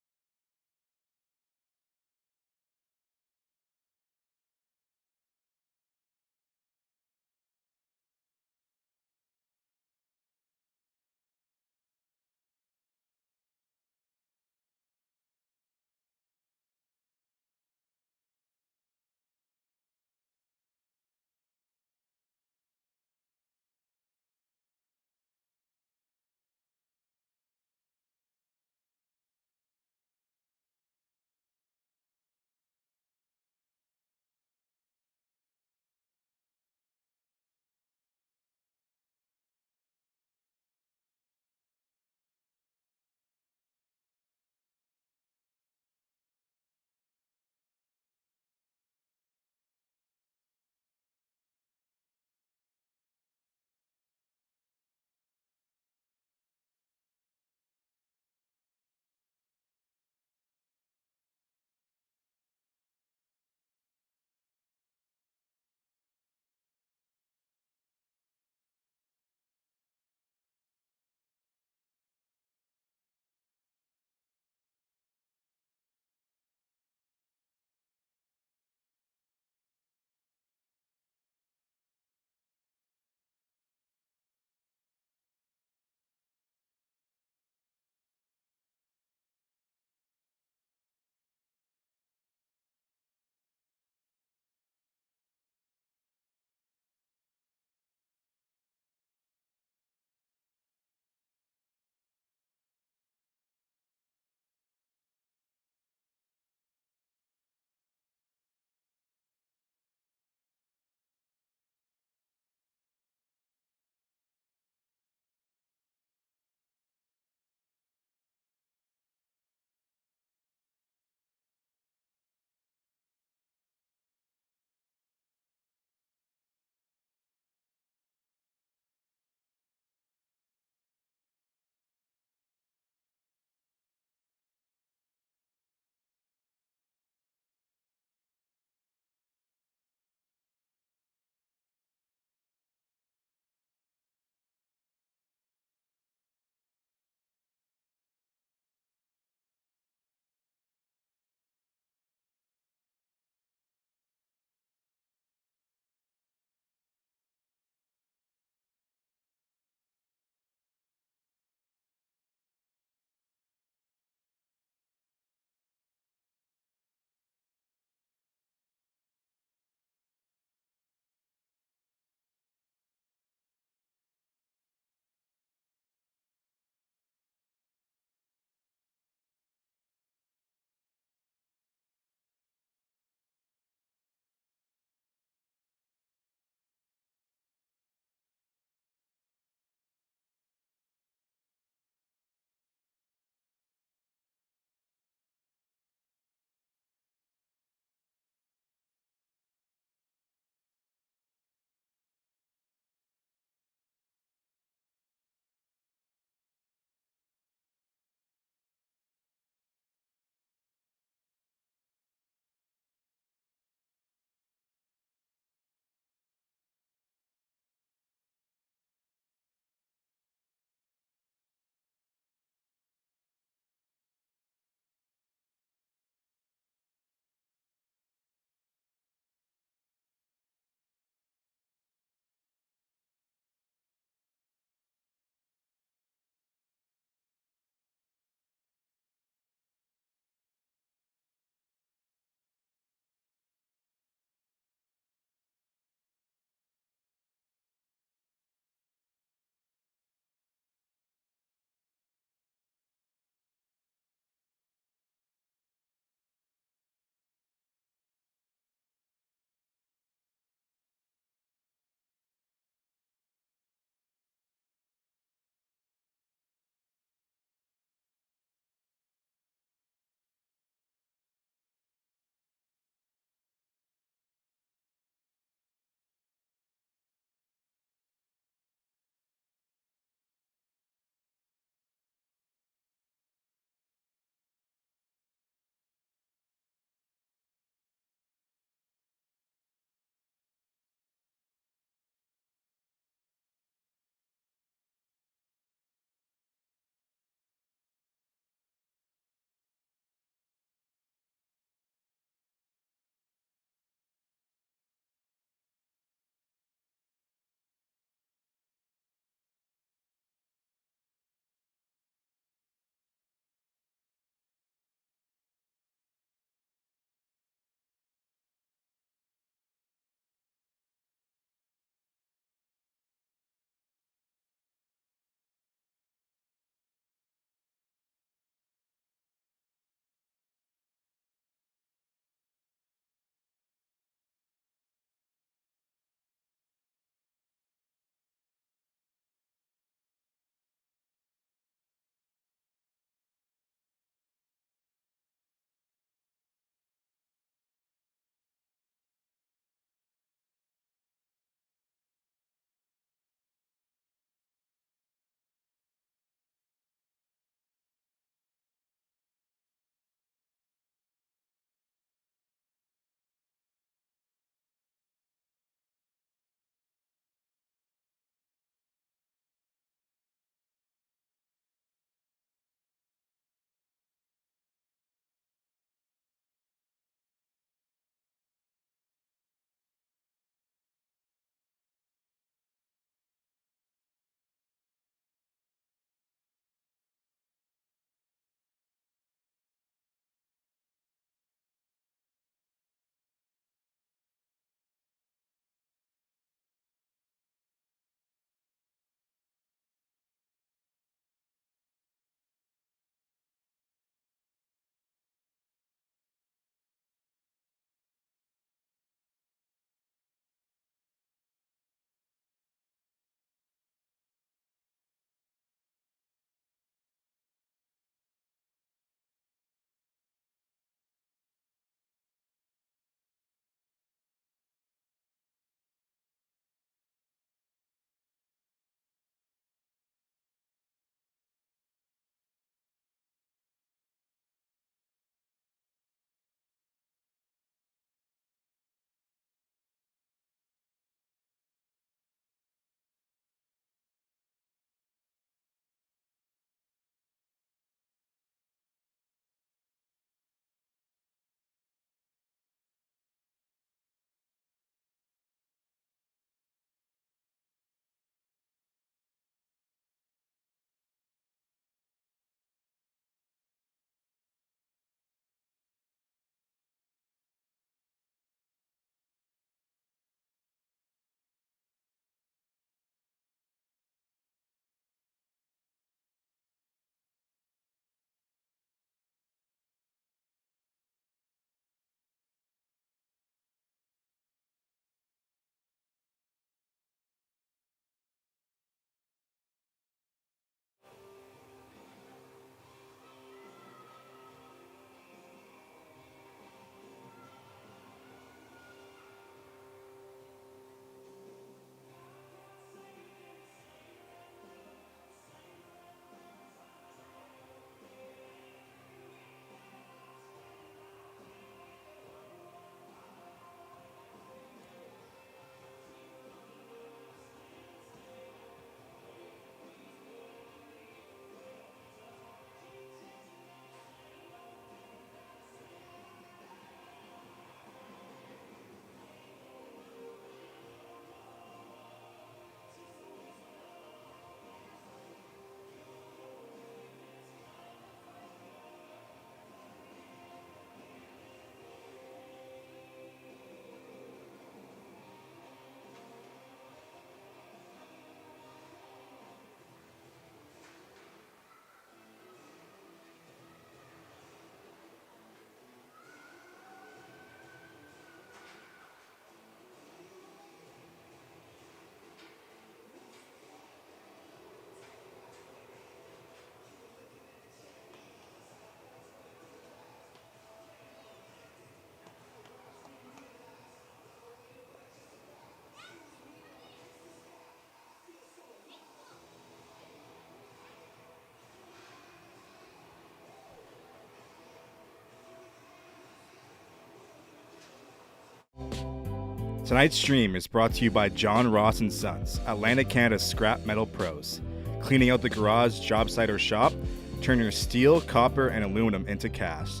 Tonight's stream is brought to you by John Ross & Sons, Atlantic Canada's scrap metal pros. Cleaning out the garage, job site, or shop, turn your steel, copper, and aluminum into cash.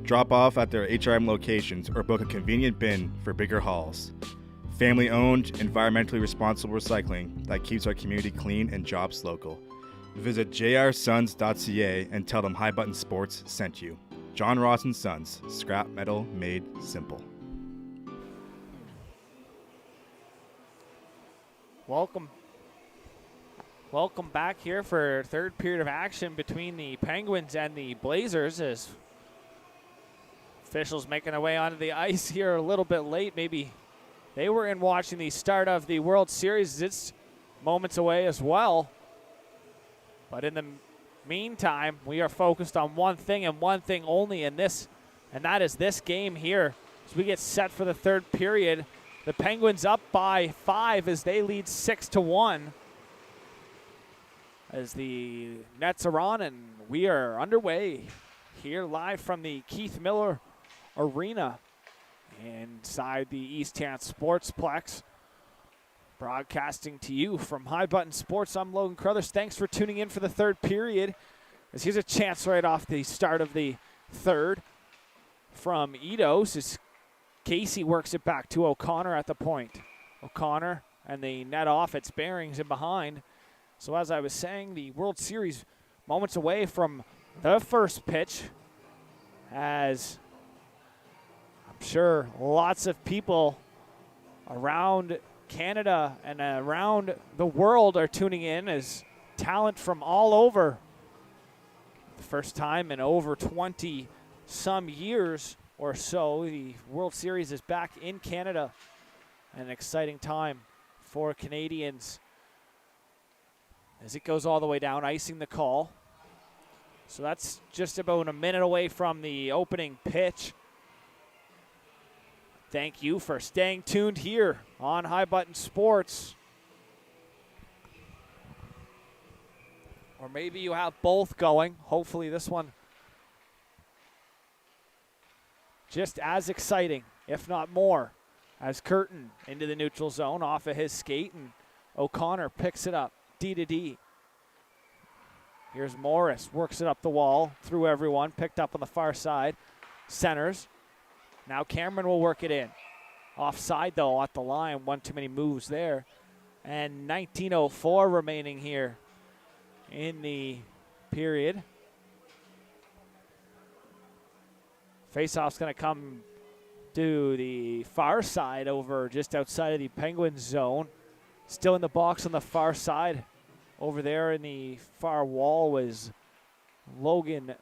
Drop off at their HRM locations or book a convenient bin for bigger hauls. Family-owned, environmentally responsible recycling that keeps our community clean and jobs local. Visit jrsons.ca and tell them High Button Sports sent you. John Ross & Sons, scrap metal made simple. Welcome back here for third period of action between the Penguins and the Blazers, as officials making their way onto the ice here a little bit late. Maybe they were in watching the start of the World Series. It's moments away as well. But in the meantime, we are focused on one thing and one thing only, and that is this game here. As we get set for the third period, the Penguins up by 5 as they lead 6-1. As the nets are on, and we are underway here live from the Keith Miller Arena inside the East Hants Sportsplex. Broadcasting to you from High Button Sports, I'm Logan Crothers. Thanks for tuning in for the third period. As here's a chance right off the start of the third from Eidos as Casey works it back to O'Connor at the point. O'Connor and the net off, it's Bearings in behind. So as I was saying, the World Series moments away from the first pitch, as I'm sure lots of people around Canada and around the world are tuning in as talent from all over. The first time in over 20 some years or so, the World Series is back in Canada. An exciting time for Canadians as it goes all the way down, icing the call. So that's just about a minute away from the opening pitch. Thank you for staying tuned here on High Button Sports. Or maybe you have both going. Hopefully this one just as exciting, if not more, as Curtin into the neutral zone off of his skate, and O'Connor picks it up, D to D. Here's Morris, works it up the wall, through everyone, picked up on the far side, centers. Now Cameron will work it in. Offside, though, at the line. One too many moves there. And 19:04 remaining here in the period. Faceoff's going to come to the far side over just outside of the Penguins zone. Still in the box on the far side. Over there in the far wall was Dylan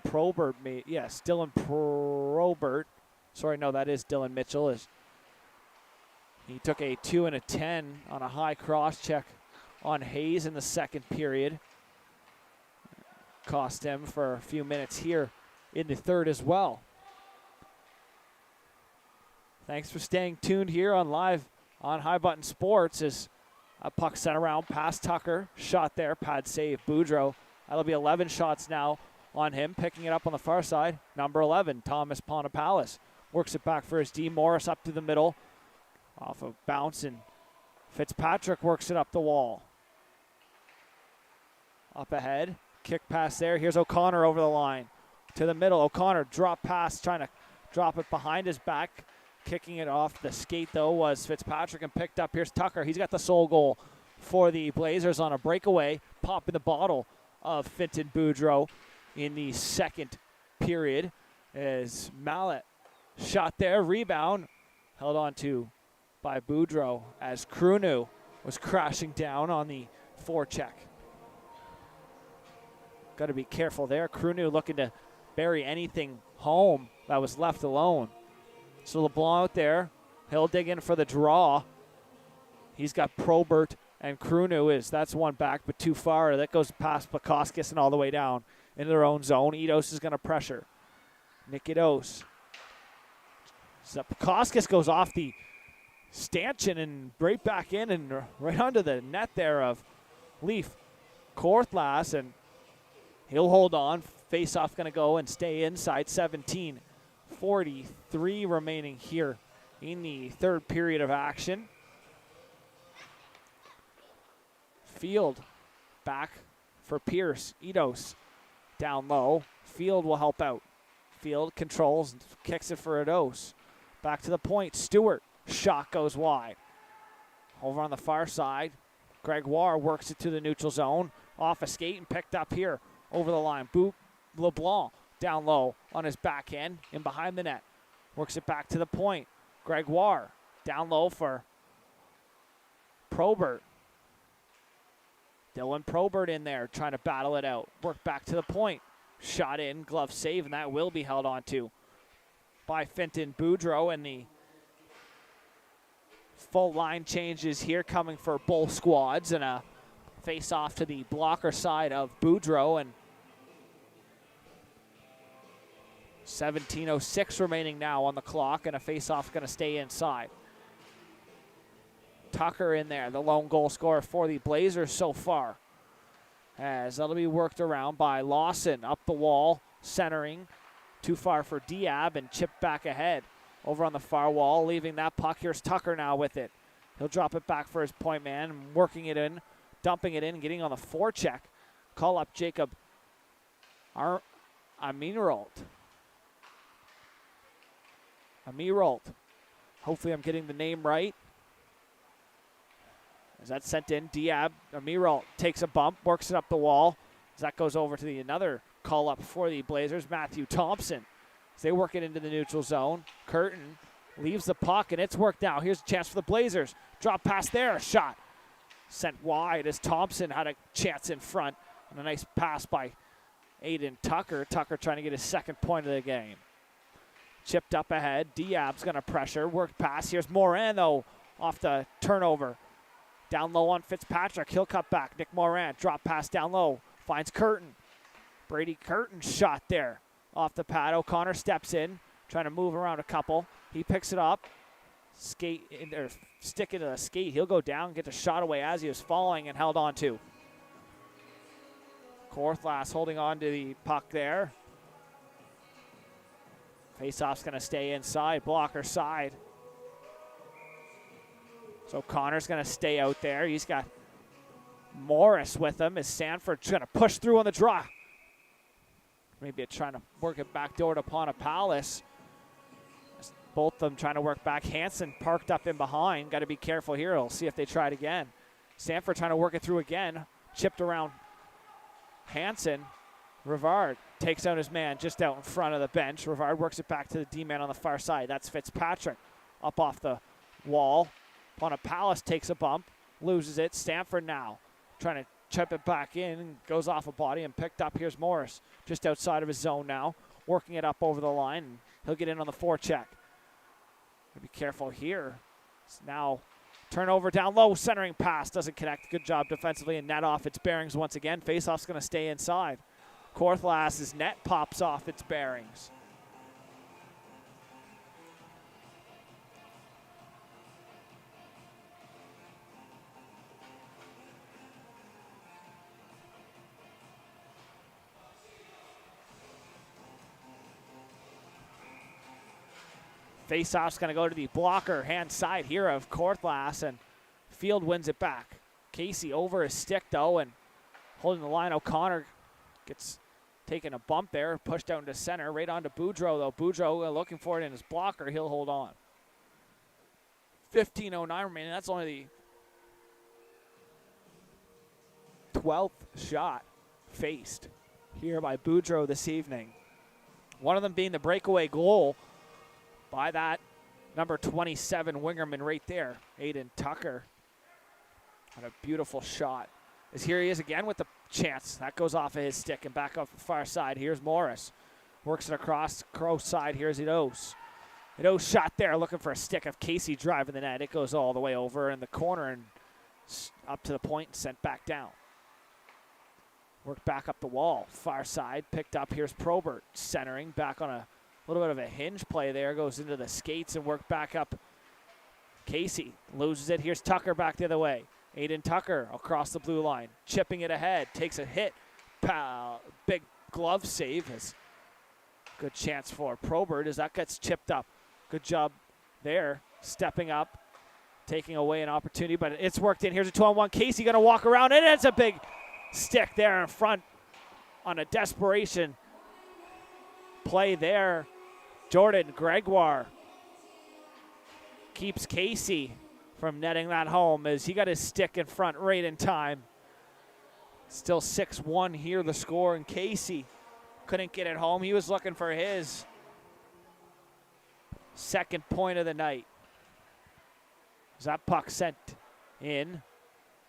Probert. Yes, Dylan Probert. Sorry, no, that is Dylan Mitchell. He took a 2 and a 10 on a high cross check on Hayes in the second period. Cost him for a few minutes here in the third as well. Thanks for staying tuned here on live on High Button Sports as a puck sent around past Tucker. Shot there, pad save, Boudreau. That'll be 11 shots now on him. Picking it up on the far side, number 11, Thomas Ponapalis. Works it back for his D. Morris up to the middle. Off of bounce, and Fitzpatrick works it up the wall. Up ahead, kick pass there. Here's O'Connor over the line. To the middle, O'Connor drop pass, trying to drop it behind his back. Kicking it off the skate, though, was Fitzpatrick, and picked up. Here's Tucker. He's got the sole goal for the Blazers on a breakaway. Pop in the bottle of Finton Boudreau in the second period as Mallet shot there, rebound, held on to by Boudreau as Krunu was crashing down on the forecheck. Got to be careful there. Krunu looking to bury anything home that was left alone. So LeBlanc out there, he'll dig in for the draw. He's got Probert and Krunu that's one back, but too far. That goes past Pakoskis and all the way down into their own zone. Eidos is going to pressure. Nick Eidos. So Pakoskis goes off the stanchion and right back in and right onto the net there of Leaf Korthlas, and he'll hold on. Face-off going to go and stay inside. 17:43 remaining here in the third period of action. Field back for Pierce. Idos down low. Field will help out. Field controls, kicks it for Idos. Back to the point. Stewart. Shot goes wide. Over on the far side, Gregoire works it to the neutral zone. Off a skate and picked up here over the line. LeBlanc down low on his backhand and behind the net. Works it back to the point. Gregoire down low for Probert. Dylan Probert in there trying to battle it out. Work back to the point. Shot in, glove save, and that will be held on to by Finton Boudreau. And the full line changes here coming for both squads, and a face off to the blocker side of Boudreau. And 17:06 remaining now on the clock, and a face off going to stay inside. Tucker in there, the lone goal scorer for the Blazers so far, as that'll be worked around by Lawson up the wall, centering too far for Diab, and chipped back ahead over on the far wall, leaving that puck. Here's Tucker now with it. He'll drop it back for his point man, working it in, dumping it in, getting on the forecheck. Call up Jacob Amiralt. Hopefully I'm getting the name right. As that's sent in, Diab Amiralt takes a bump, works it up the wall. As that goes over to the another call up for the Blazers, Matthew Thompson. As they work it into the neutral zone. Curtin leaves the puck, and it's worked out. Here's a chance for the Blazers. Drop pass there, a shot. Sent wide as Thompson had a chance in front. And a nice pass by Aiden Tucker. Tucker trying to get his second point of the game. Chipped up ahead. Diab's going to pressure. Work pass. Here's Morin, though, off the turnover. Down low on Fitzpatrick. He'll cut back. Nick Morin. Drop pass down low. Finds Curtin. Brady Curtin shot there off the pad. O'Connor steps in, trying to move around a couple. He picks it up. Skate in, or stick into the skate. He'll go down, get the shot away as he was falling, and held on to. Korthlas holding on to the puck there. Faceoff's going to stay inside, blocker side. So Connor's going to stay out there. He's got Morris with him as Sanford's going to push through on the draw. Maybe trying to work it back door to Palace. Both of them trying to work back. Hansen parked up in behind. Got to be careful here. We'll see if they try it again. Sanford trying to work it through again. Chipped around Hansen. Rivard takes out his man just out in front of the bench. Rivard works it back to the D-man on the far side. That's Fitzpatrick up off the wall. Palace takes a bump, loses it. Stanford now trying to chip it back in. Goes off a body and picked up. Here's Morris just outside of his zone now. Working it up over the line. And he'll get in on the forecheck. Be careful here. It's now turnover down low. Centering pass doesn't connect. Good job defensively and net off its bearings once again. Faceoff's going to stay inside. Korthlas's net pops off its bearings. Faceoff's going to go to the blocker hand side here of Korthlas, and Field wins it back. Casey over his stick, though, and holding the line. O'Connor gets taking a bump there, pushed down to center, right onto Boudreau, though. Boudreau looking for it in his blocker. He'll hold on. 15:09 remaining. That's only the 12th shot faced here by Boudreau this evening. One of them being the breakaway goal by that number 27 wingerman right there, Aiden Tucker. And a beautiful shot. As here he is again with the chance. That goes off of his stick and back off the far side. Here's Morris. Works it across Crow side. Here's Idos. Idos shot there looking for a stick of Casey driving the net. It goes all the way over in the corner and up to the point and sent back down. Worked back up the wall. Far side. Picked up. Here's Probert centering. Back on a little bit of a hinge play there. Goes into the skates and worked back up. Casey loses it. Here's Tucker back the other way. Aiden Tucker across the blue line. Chipping it ahead. Takes a hit. Big glove save. Good chance for Probert as that gets chipped up. Good job there stepping up, taking away an opportunity, but it's worked in. Here's a 2-on-1. Casey going to walk around, and it's a big stick there in front on a desperation play there. Jordan Gregoire keeps Casey from netting that home as he got his stick in front right in time. Still 6-1 here, the score, and Casey couldn't get it home. He was looking for his second point of the night. As that puck sent in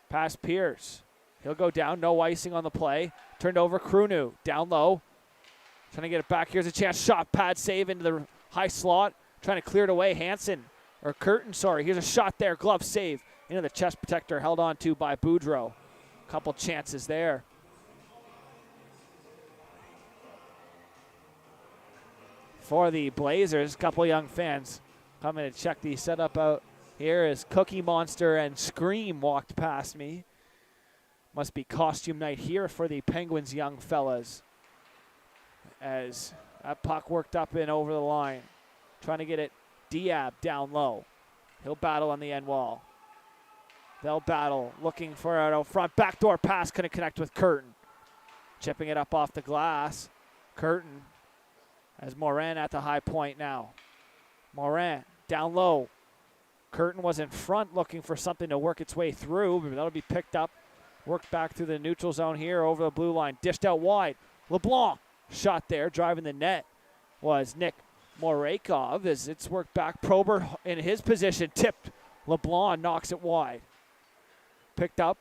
past Pierce. He'll go down, no icing on the play. Turned over, Krunu down low. Trying to get it back. Here's a chance, shot, pad save into the high slot. Trying to clear it away, Curtin, sorry. Here's a shot there, glove save into the chest protector, held on to by Boudreau. Couple chances there. For the Blazers, a couple young fans coming to check the setup out here as Cookie Monster and Scream walked past me. Must be costume night here for the Penguins young fellas. As that puck worked up and over the line. Trying to get it Diab down low. He'll battle on the end wall. They'll battle, looking for it out front. Backdoor pass, couldn't connect with Curtin. Chipping it up off the glass. Curtin as Morin at the high point now. Morin down low. Curtin was in front looking for something to work its way through, but that'll be picked up. Worked back through the neutral zone here over the blue line. Dished out wide. LeBlanc shot there, driving the net was Nick Morakov as it's worked back. Probert in his position, tipped. LeBlanc knocks it wide. Picked up.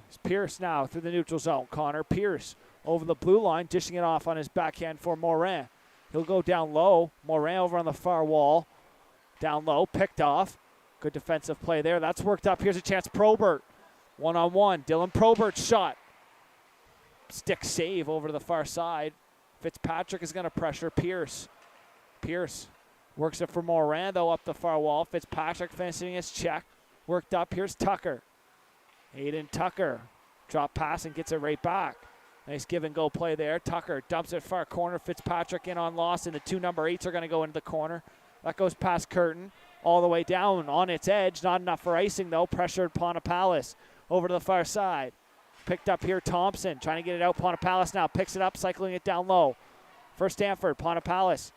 It's Pierce now through the neutral zone. Connor Pierce over the blue line, dishing it off on his backhand for Morin. He'll go down low. Morin over on the far wall. Down low, picked off. Good defensive play there. That's worked up. Here's a chance. Probert. One-on-one. Dylan Probert's shot. Stick save over to the far side. Fitzpatrick is going to pressure Pierce. Pierce works it for Morin, though, up the far wall. Fitzpatrick finishing his check. Worked up. Here's Tucker. Aiden Tucker. Drop pass and gets it right back. Nice give-and-go play there. Tucker dumps it far corner. Fitzpatrick in on loss, and the two number 8s are going to go into the corner. That goes past Curtin. All the way down on its edge. Not enough for icing, though. Pressured Ponapallis over to the far side. Picked up here, Thompson. Trying to get it out. Ponapallis now picks it up, cycling it down low. For Stanford, Ponapallis.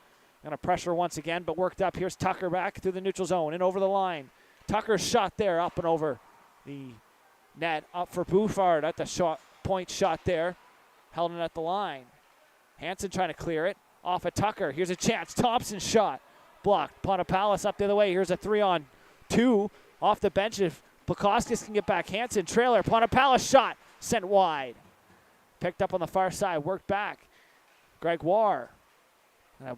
Going to pressure once again, but worked up. Here's Tucker back through the neutral zone and over the line. Tucker's shot there, up and over the net. Up for Bouffard at the point shot there. Held it at the line. Hansen trying to clear it. Off of Tucker. Here's a chance. Thompson shot. Blocked. Ponapallis up the other way. Here's a 3-on-2 off the bench. If Plakoskas can get back. Hansen trailer. Ponapallis shot. Sent wide. Picked up on the far side. Worked back. Gregoire.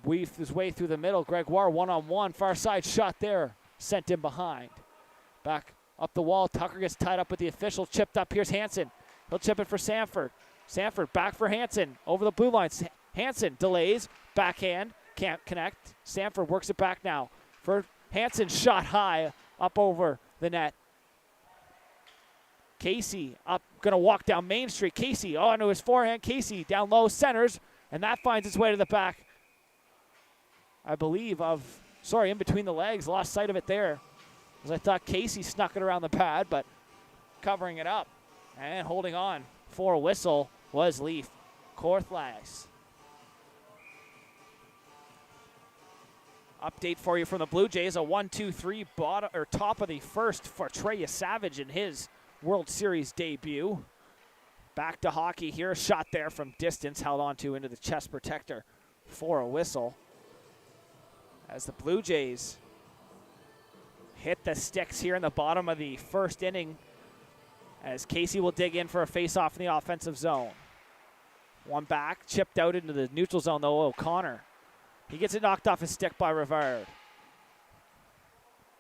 Weaved his way through the middle. Gregoire one-on-one. Far side shot there. Sent in behind. Back up the wall. Tucker gets tied up with the official. Chipped up. Here's Hansen. He'll chip it for Sanford. Sanford back for Hansen. Over the blue line. Hansen delays. Backhand. Can't connect. Sanford works it back now. For Hansen, shot high up over the net. Casey up, going to walk down Main Street. Casey onto his forehand. Casey down low, centers, and that finds its way to the back. I believe in between the legs. Lost sight of it there. As I thought Casey snuck it around the pad, but covering it up and holding on for a whistle was Leaf Korthlas. Update for you from the Blue Jays, a 1-2-3 top of the first for Treya Savage in his World Series debut. Back to hockey here, a shot there from distance, held onto into the chest protector for a whistle. As the Blue Jays hit the sticks here in the bottom of the first inning, as Casey will dig in for a face-off in the offensive zone. One back, chipped out into the neutral zone though, O'Connor. He gets it knocked off his stick by Rivard.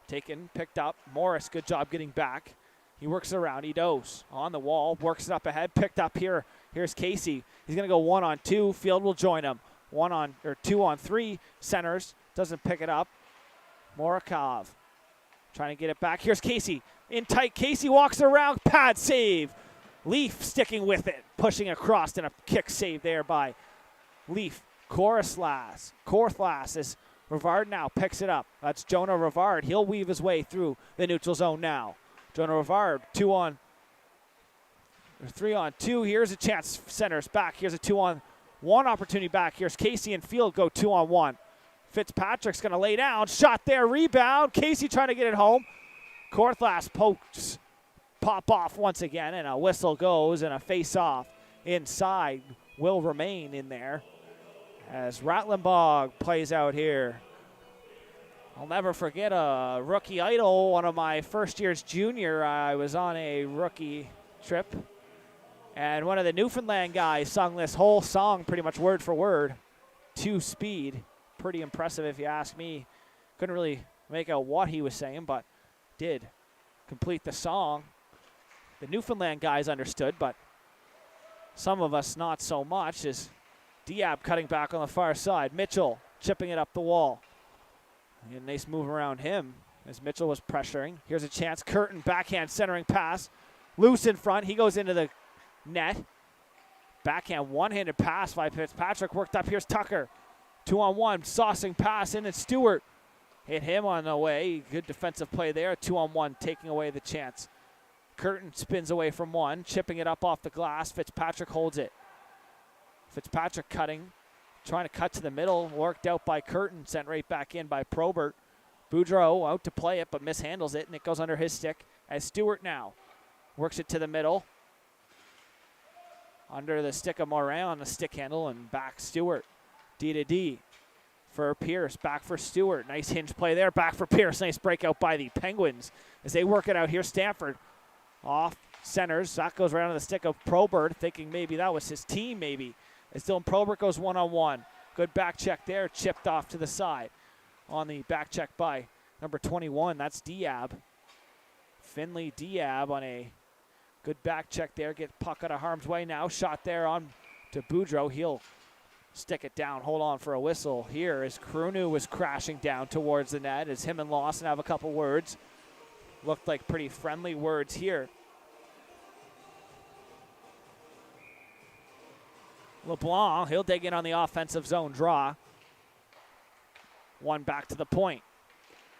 Taken, picked up. Morris, good job getting back. He works it around. He does. On the wall, works it up ahead. Picked up here. Here's Casey. He's going to go 1-on-2. Field will join him. 2-on-3. Centers. Doesn't pick it up. Morakov trying to get it back. Here's Casey. In tight. Casey walks around. Pad save. Leaf sticking with it. Pushing across and a kick save there by Leaf. Korthlas is Rivard now picks it up. That's Jonah Rivard. He'll weave his way through the neutral zone now. Jonah Rivard, 3-on-2. Here's a chance. Centers back. Here's a 2-on-1 opportunity back. Here's Casey and Field go 2-on-1. Fitzpatrick's going to lay down. Shot there. Rebound. Casey trying to get it home. Korthlas pokes. Pop off once again, and a whistle goes, and a face-off inside will remain in there as Rattlenbog plays out here. I'll never forget a rookie idol, one of my first year's junior. I was on a rookie trip, and one of the Newfoundland guys sung this whole song pretty much word for word, 2-speed. Pretty impressive if you ask me. Couldn't really make out what he was saying, but did complete the song. The Newfoundland guys understood, but some of us not so much. As Diab cutting back on the far side. Mitchell chipping it up the wall. And a nice move around him as Mitchell was pressuring. Here's a chance. Curtin backhand centering pass. Loose in front. He goes into the net. Backhand one-handed pass by Fitzpatrick. Worked up. Here's Tucker. 2-on-1. Saucing pass in, and Stewart hit him on the way. Good defensive play there. 2-on-1 taking away the chance. Curtin spins away from one. Chipping it up off the glass. Fitzpatrick holds it. Fitzpatrick cutting. Trying to cut to the middle. Worked out by Curtin. Sent right back in by Probert. Boudreau out to play it, but mishandles it, and it goes under his stick as Stewart now works it to the middle. Under the stick of Morin on the stick handle, and back Stewart. D to D for Pierce. Back for Stewart. Nice hinge play there. Back for Pierce. Nice breakout by the Penguins as they work it out here. Stanford off centers. That goes right on the stick of Probert, thinking maybe that was his team maybe. As Dylan Probert goes 1-on-1. Good back check there. Chipped off to the side on the back check by number 21. That's Diab. Finley Diab on a good back check there. Get puck out of harm's way now. Shot there on to Boudreau. He'll stick it down. Hold on for a whistle here as Krunu was crashing down towards the net as him and Lawson have a couple words. Looked like pretty friendly words here. LeBlanc, he'll dig in on the offensive zone draw. One back to the point.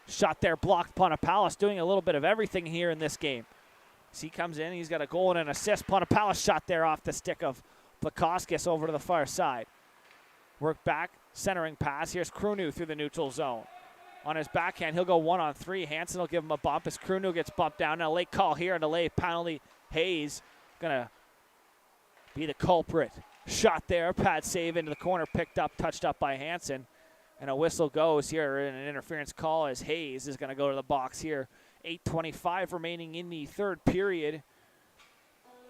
Shot there, blocked. Ponapalus doing a little bit of everything here in this game. As he comes in, he's got a goal and an assist. Ponapalus shot there off the stick of Plakauskas over to the far side. Work back, centering pass. Here's Krunu through the neutral zone. On his backhand, he'll go 1-on-3. Hansen will give him a bump as Krunu gets bumped down. Now late call here and a late penalty. Hayes gonna be the culprit. Shot there, pad save into the corner, picked up, touched up by Hansen. And a whistle goes here in an interference call as Hayes is gonna go to the box here. 8:25 remaining in the third period.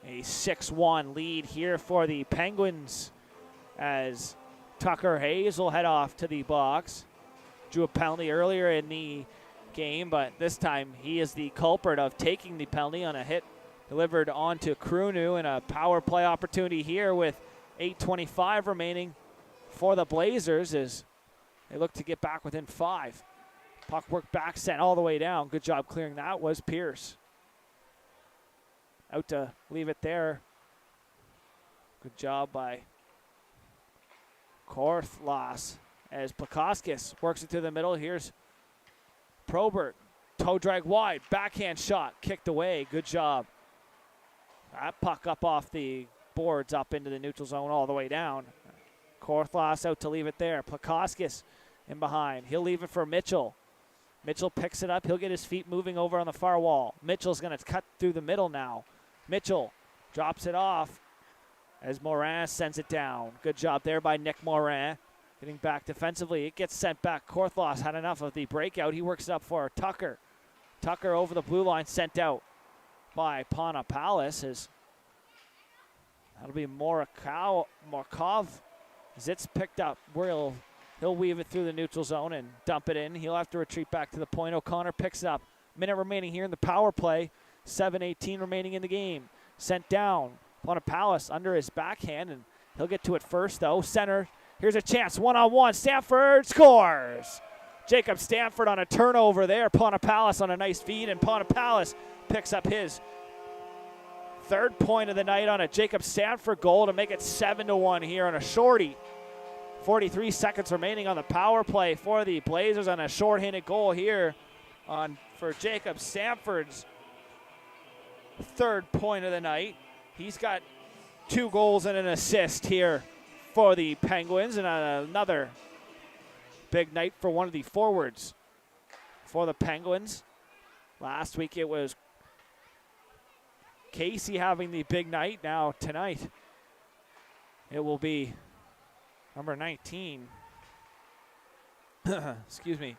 A 6-1 lead here for the Penguins as Tucker Hayes will head off to the box. Drew a penalty earlier in the game, but this time he is the culprit of taking the penalty on a hit delivered onto Krunu, and a power play opportunity here with 8:25 remaining for the Blazers as they look to get back within 5. Puck work back, sent all the way down. Good job clearing that was Pierce. Out to leave it there. Good job by Korthlas as Plakauskas works it to the middle. Here's Probert. Toe drag wide. Backhand shot. Kicked away. Good job. That puck up off the boards up into the neutral zone all the way down. Korthlas out to leave it there. Plakauskas in behind. He'll leave it for Mitchell. Mitchell picks it up. He'll get his feet moving over on the far wall. Mitchell's going to cut through the middle now. Mitchell drops it off as Morin sends it down. Good job there by Nick Morin. Getting back defensively. It gets sent back. Korthlas had enough of the breakout. He works it up for Tucker. Tucker over the blue line, sent out by Ponapalus. That'll be Morkov. Zitz picked up. He'll weave it through the neutral zone and dump it in. He'll have to retreat back to the point. O'Connor picks it up. Minute remaining here in the power play. 7:18 remaining in the game. Sent down. Ponapalus under his backhand, and he'll get to it first, though. Center. Here's a chance. 1-on-1. Stanford scores. Jacob Stanford on a turnover there. Ponapalus on a nice feed, and Ponapalus picks up his third point of the night on a Jacob Stanford goal to make it 7-1 here on a shorty. 43 seconds remaining on the power play for the Blazers on a short-handed goal here for Jacob Sanford's third point of the night. He's got 2 goals and an assist here for the Penguins, and another big night for one of the forwards for the Penguins. Last week it was Casey having the big night. Now tonight it will be number 19. Excuse me.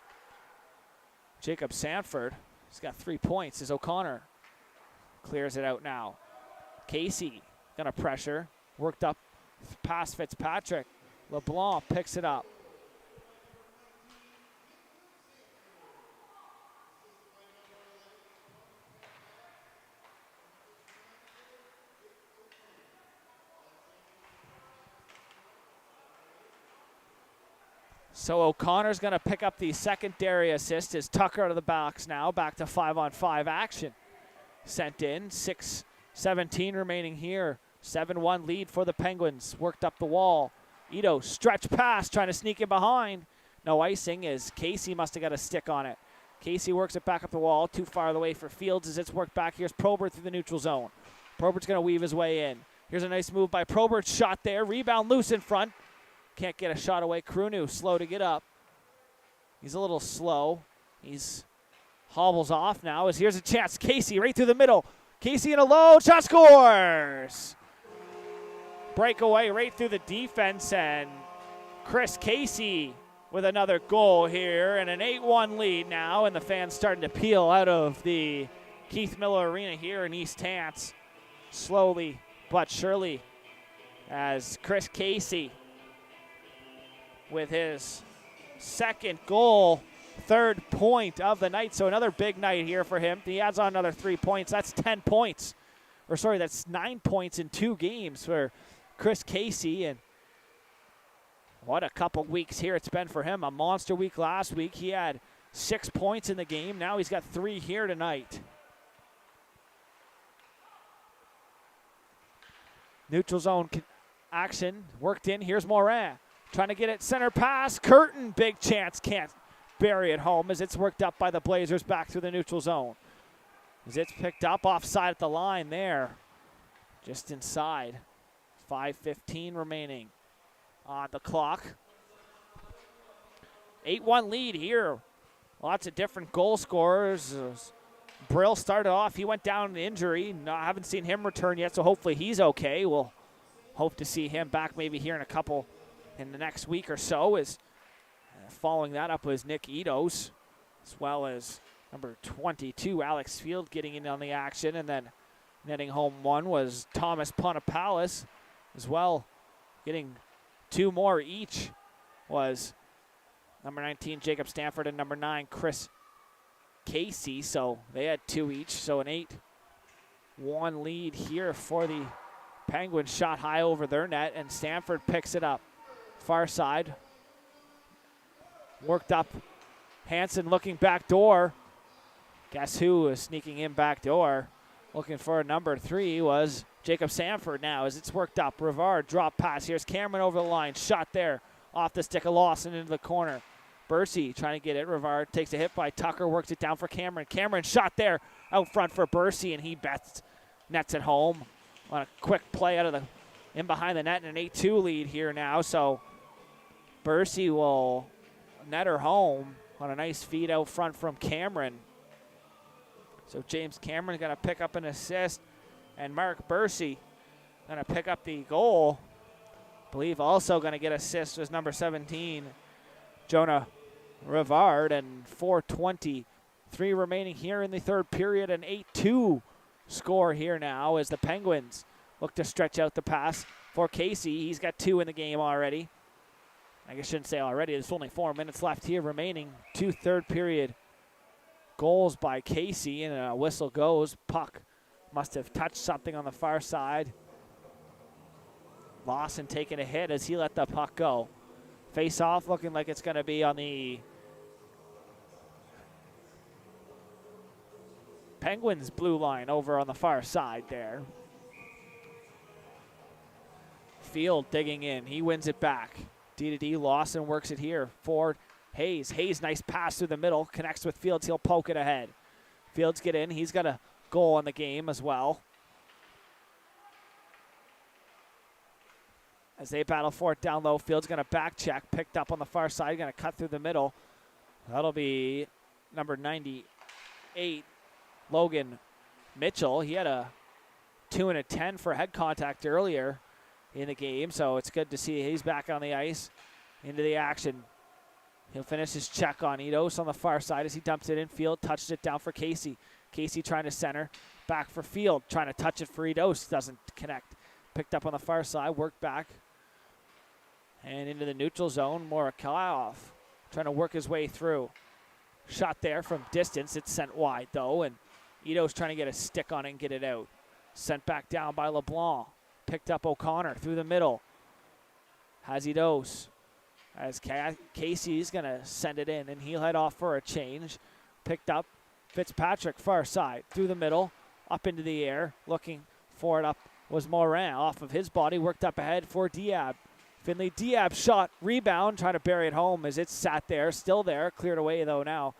Jacob Sanford. He's got 3 points as O'Connor clears it out now. Casey gonna pressure. Worked up past Fitzpatrick. LeBlanc picks it up. So O'Connor's going to pick up the secondary assist as Tucker out of the box now. Back to 5-on-5 action. Sent in. 6:17 remaining here. 7-1 lead for the Penguins. Worked up the wall. Ito stretch pass trying to sneak in behind. No icing as Casey must have got a stick on it. Casey works it back up the wall. Too far away for Fields as it's worked back. Here's Probert through the neutral zone. Probert's going to weave his way in. Here's a nice move by Probert. Shot there. Rebound loose in front. Can't get a shot away. Krunu slow to get up. He's a little slow. He's hobbles off now as here's a chance. Casey right through the middle. Casey in a low shot, scores. Breakaway right through the defense, and Chris Casey with another goal here, and an 8-1 lead now, and the fans starting to peel out of the Keith Miller Arena here in East Hants, slowly but surely, as Chris Casey with his second goal, 3rd point of the night. So another big night here for him. He adds on another 3 points. That's 10 points. Or sorry, that's 9 points in 2 games for Chris Casey. And what a couple weeks here it's been for him. A monster week last week. He had 6 points in the game. Now he's got 3 here tonight. Neutral zone action. Worked in. Here's Morin. Trying to get it center pass. Curtin, big chance, can't bury it home as it's worked up by the Blazers back through the neutral zone. As it's picked up offside at the line there. Just inside. 5:15 remaining on the clock. 8-1 lead here. Lots of different goal scorers. Brill started off. He went down in injury. No, I haven't seen him return yet, so hopefully he's okay. We'll hope to see him back maybe here in the next week or so. Is following that up was Nick Edos, as well as number 22, Alex Field, getting in on the action. And then netting home one was Thomas Ponapalis as well, getting 2 more each was number 19, Jacob Stanford, and number 9, Chris Casey. So they had 2 each. So an 8-1 lead here for the Penguins. Shot high over their net, and Stanford picks it up. Far side. Worked up. Hansen looking back door. Guess who was sneaking in back door? Looking for number 3 was Jacob Sanford now as it's worked up. Rivard drop pass. Here's Cameron over the line. Shot there off the stick of Lawson into the corner. Bursey trying to get it. Rivard takes a hit by Tucker. Works it down for Cameron. Cameron shot there out front for Bursey, and he nets it home on a quick play out of the in behind the net, and an 8-2 lead here now. So Bursey will net her home on a nice feed out front from Cameron. So James Cameron going to pick up an assist, and Mark Bursey going to pick up the goal. I believe also going to get assist was number 17, Jonah Rivard, and 4:23 remaining here in the third period. An 8-2 score here now as the Penguins look to stretch out the pass for Casey. He's got 2 in the game already. I guess I shouldn't say already. There's only 4 minutes left here remaining. 2 third period goals by Casey, and a whistle goes. Puck must have touched something on the far side. Lawson taking a hit as he let the puck go. Face off looking like it's going to be on the Penguins blue line over on the far side there. Field digging in. He wins it back. D. Lawson works it here for Hayes. Hayes, nice pass through the middle, connects with Fields. He'll poke it ahead. Fields get in. He's got a goal on the game as well. As they battle for it down low, Fields going to back check. Picked up on the far side, going to cut through the middle. That'll be number 98, Logan Mitchell. He had a 2 and a 10 for head contact earlier in the game, so it's good to see he's back on the ice into the action. He'll finish his check on Eidos on the far side as he dumps it in. Field touches it down for Casey. Casey trying to center. Back for Field, trying to touch it for Eidos. Doesn't connect. Picked up on the far side, worked back. And into the neutral zone, Morikayev trying to work his way through. Shot there from distance. It's sent wide, though, and Eidos trying to get a stick on it and get it out. Sent back down by LeBlanc. Picked up O'Connor through the middle. Has Eidos. As Casey's going to send it in, and he'll head off for a change. Picked up Fitzpatrick, far side, through the middle, up into the air. Looking for it up was Morin. Off of his body, worked up ahead for Diab. Finley Diab shot, rebound, trying to bury it home as it sat there, still there, cleared away though now.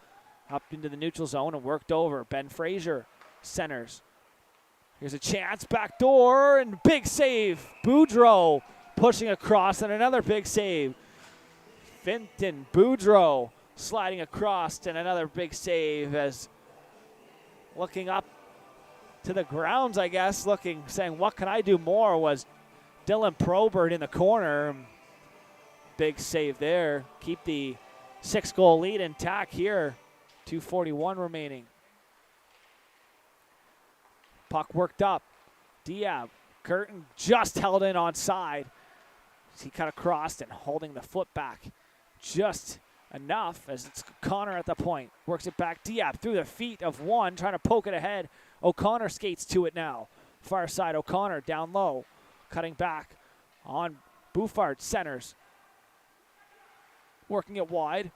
Up into the neutral zone and worked over. Ben Fraser centers. Here's a chance, back door, and big save. Boudreau pushing across, and another big save. Finton Boudreau sliding across, and another big save as looking up to the grounds, I guess, saying, what can I do more, was Dylan Probert in the corner. Big save there. Keep the 6-goal lead intact here. 2:41 remaining. Puck worked up. Diab. Curtin just held in on side. He cut across and holding the foot back just enough as it's Connor at the point. Works it back. Diab through the feet of one, trying to poke it ahead. O'Connor skates to it now. Far side, O'Connor down low. Cutting back on Bouffard, centers. Working it wide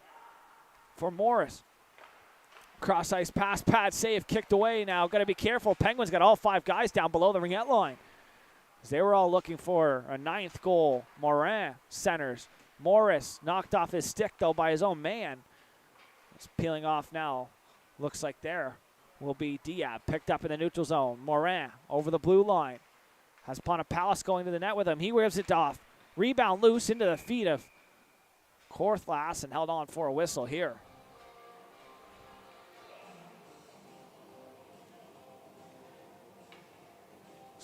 for Morris. Cross ice pass, pad save, kicked away now. Got to be careful. Penguins got all 5 guys down below the ringette line. They were all looking for a 9th goal. Morin centers. Morris knocked off his stick, though, by his own man. It's peeling off now. Looks like there will be Diab. Picked up in the neutral zone. Morin over the blue line. Has Ponapalus going to the net with him. He whips it off. Rebound loose into the feet of Korthlas and held on for a whistle here.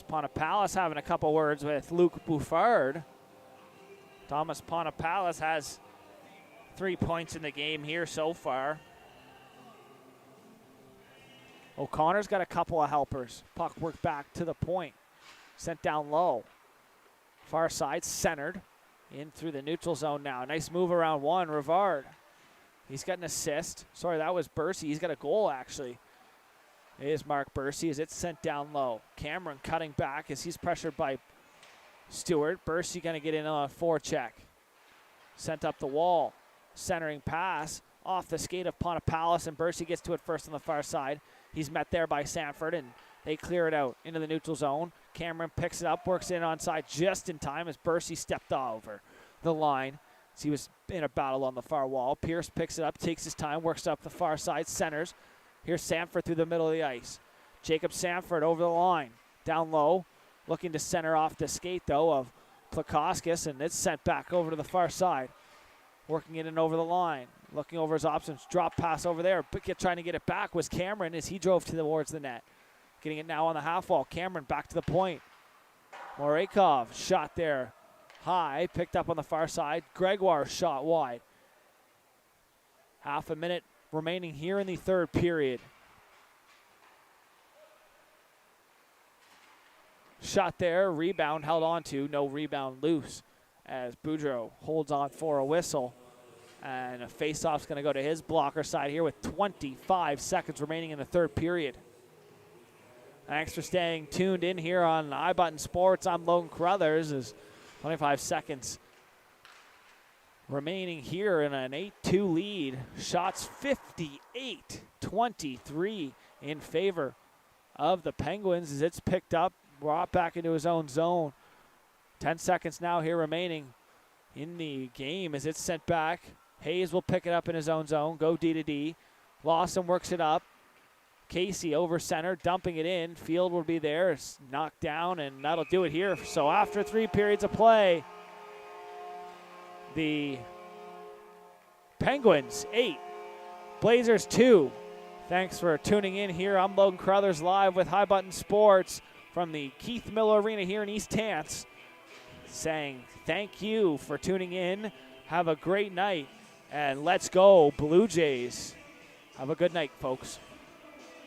Ponapalus having a couple words with Luke Bouffard. Thomas Ponapalus has 3 points in the game here so far. O'Connor's got a couple of helpers. Puck worked back to the point. Sent down low. Far side centered. In through the neutral zone now. Nice move around one. Rivard. He's got an assist. Sorry, that was Bursey. He's got a goal actually. It is Mark Bursey as it's sent down low. Cameron cutting back as he's pressured by Stewart. Bursey going to get in on a forecheck. Sent up the wall. Centering pass off the skate of Ponapalus, and Bursey gets to it first on the far side. He's met there by Sanford, and they clear it out into the neutral zone. Cameron picks it up, works in onside just in time as Bursey stepped over the line. So he was in a battle on the far wall. Pierce picks it up, takes his time, works up the far side, centers. Here's Sanford through the middle of the ice. Jacob Sanford over the line. Down low. Looking to center off the skate, though, of Plakoskas, and it's sent back over to the far side. Working it in over the line. Looking over his options. Drop pass over there. But trying to get it back was Cameron as he drove towards the net. Getting it now on the half wall. Cameron back to the point. Morakov shot there high. Picked up on the far side. Gregoire shot wide. Half a minute remaining here in the third period. Shot there, rebound held on to, no rebound loose as Boudreau holds on for a whistle. And a face-off's going to go to his blocker side here with 25 seconds remaining in the third period. Thanks for staying tuned in here on iButton Sports. I'm Logan Carruthers. There's 25 seconds remaining here in an 8-2 lead. Shots 58-23 in favor of the Penguins as it's picked up, brought back into his own zone. 10 seconds now here remaining. in the game as it's sent back. Hayes will pick it up in his own zone, go D to D. Lawson works it up. Casey over center, dumping it in. Field will be there, it's knocked down, and that'll do it here. So after 3 periods of play, the Penguins 8, Blazers 2. Thanks for tuning in here. I'm Logan Crothers live with High Button Sports from the Keith Miller Arena here in East Hants, saying thank you for tuning in. Have a great night, and let's go Blue Jays. Have a good night, folks.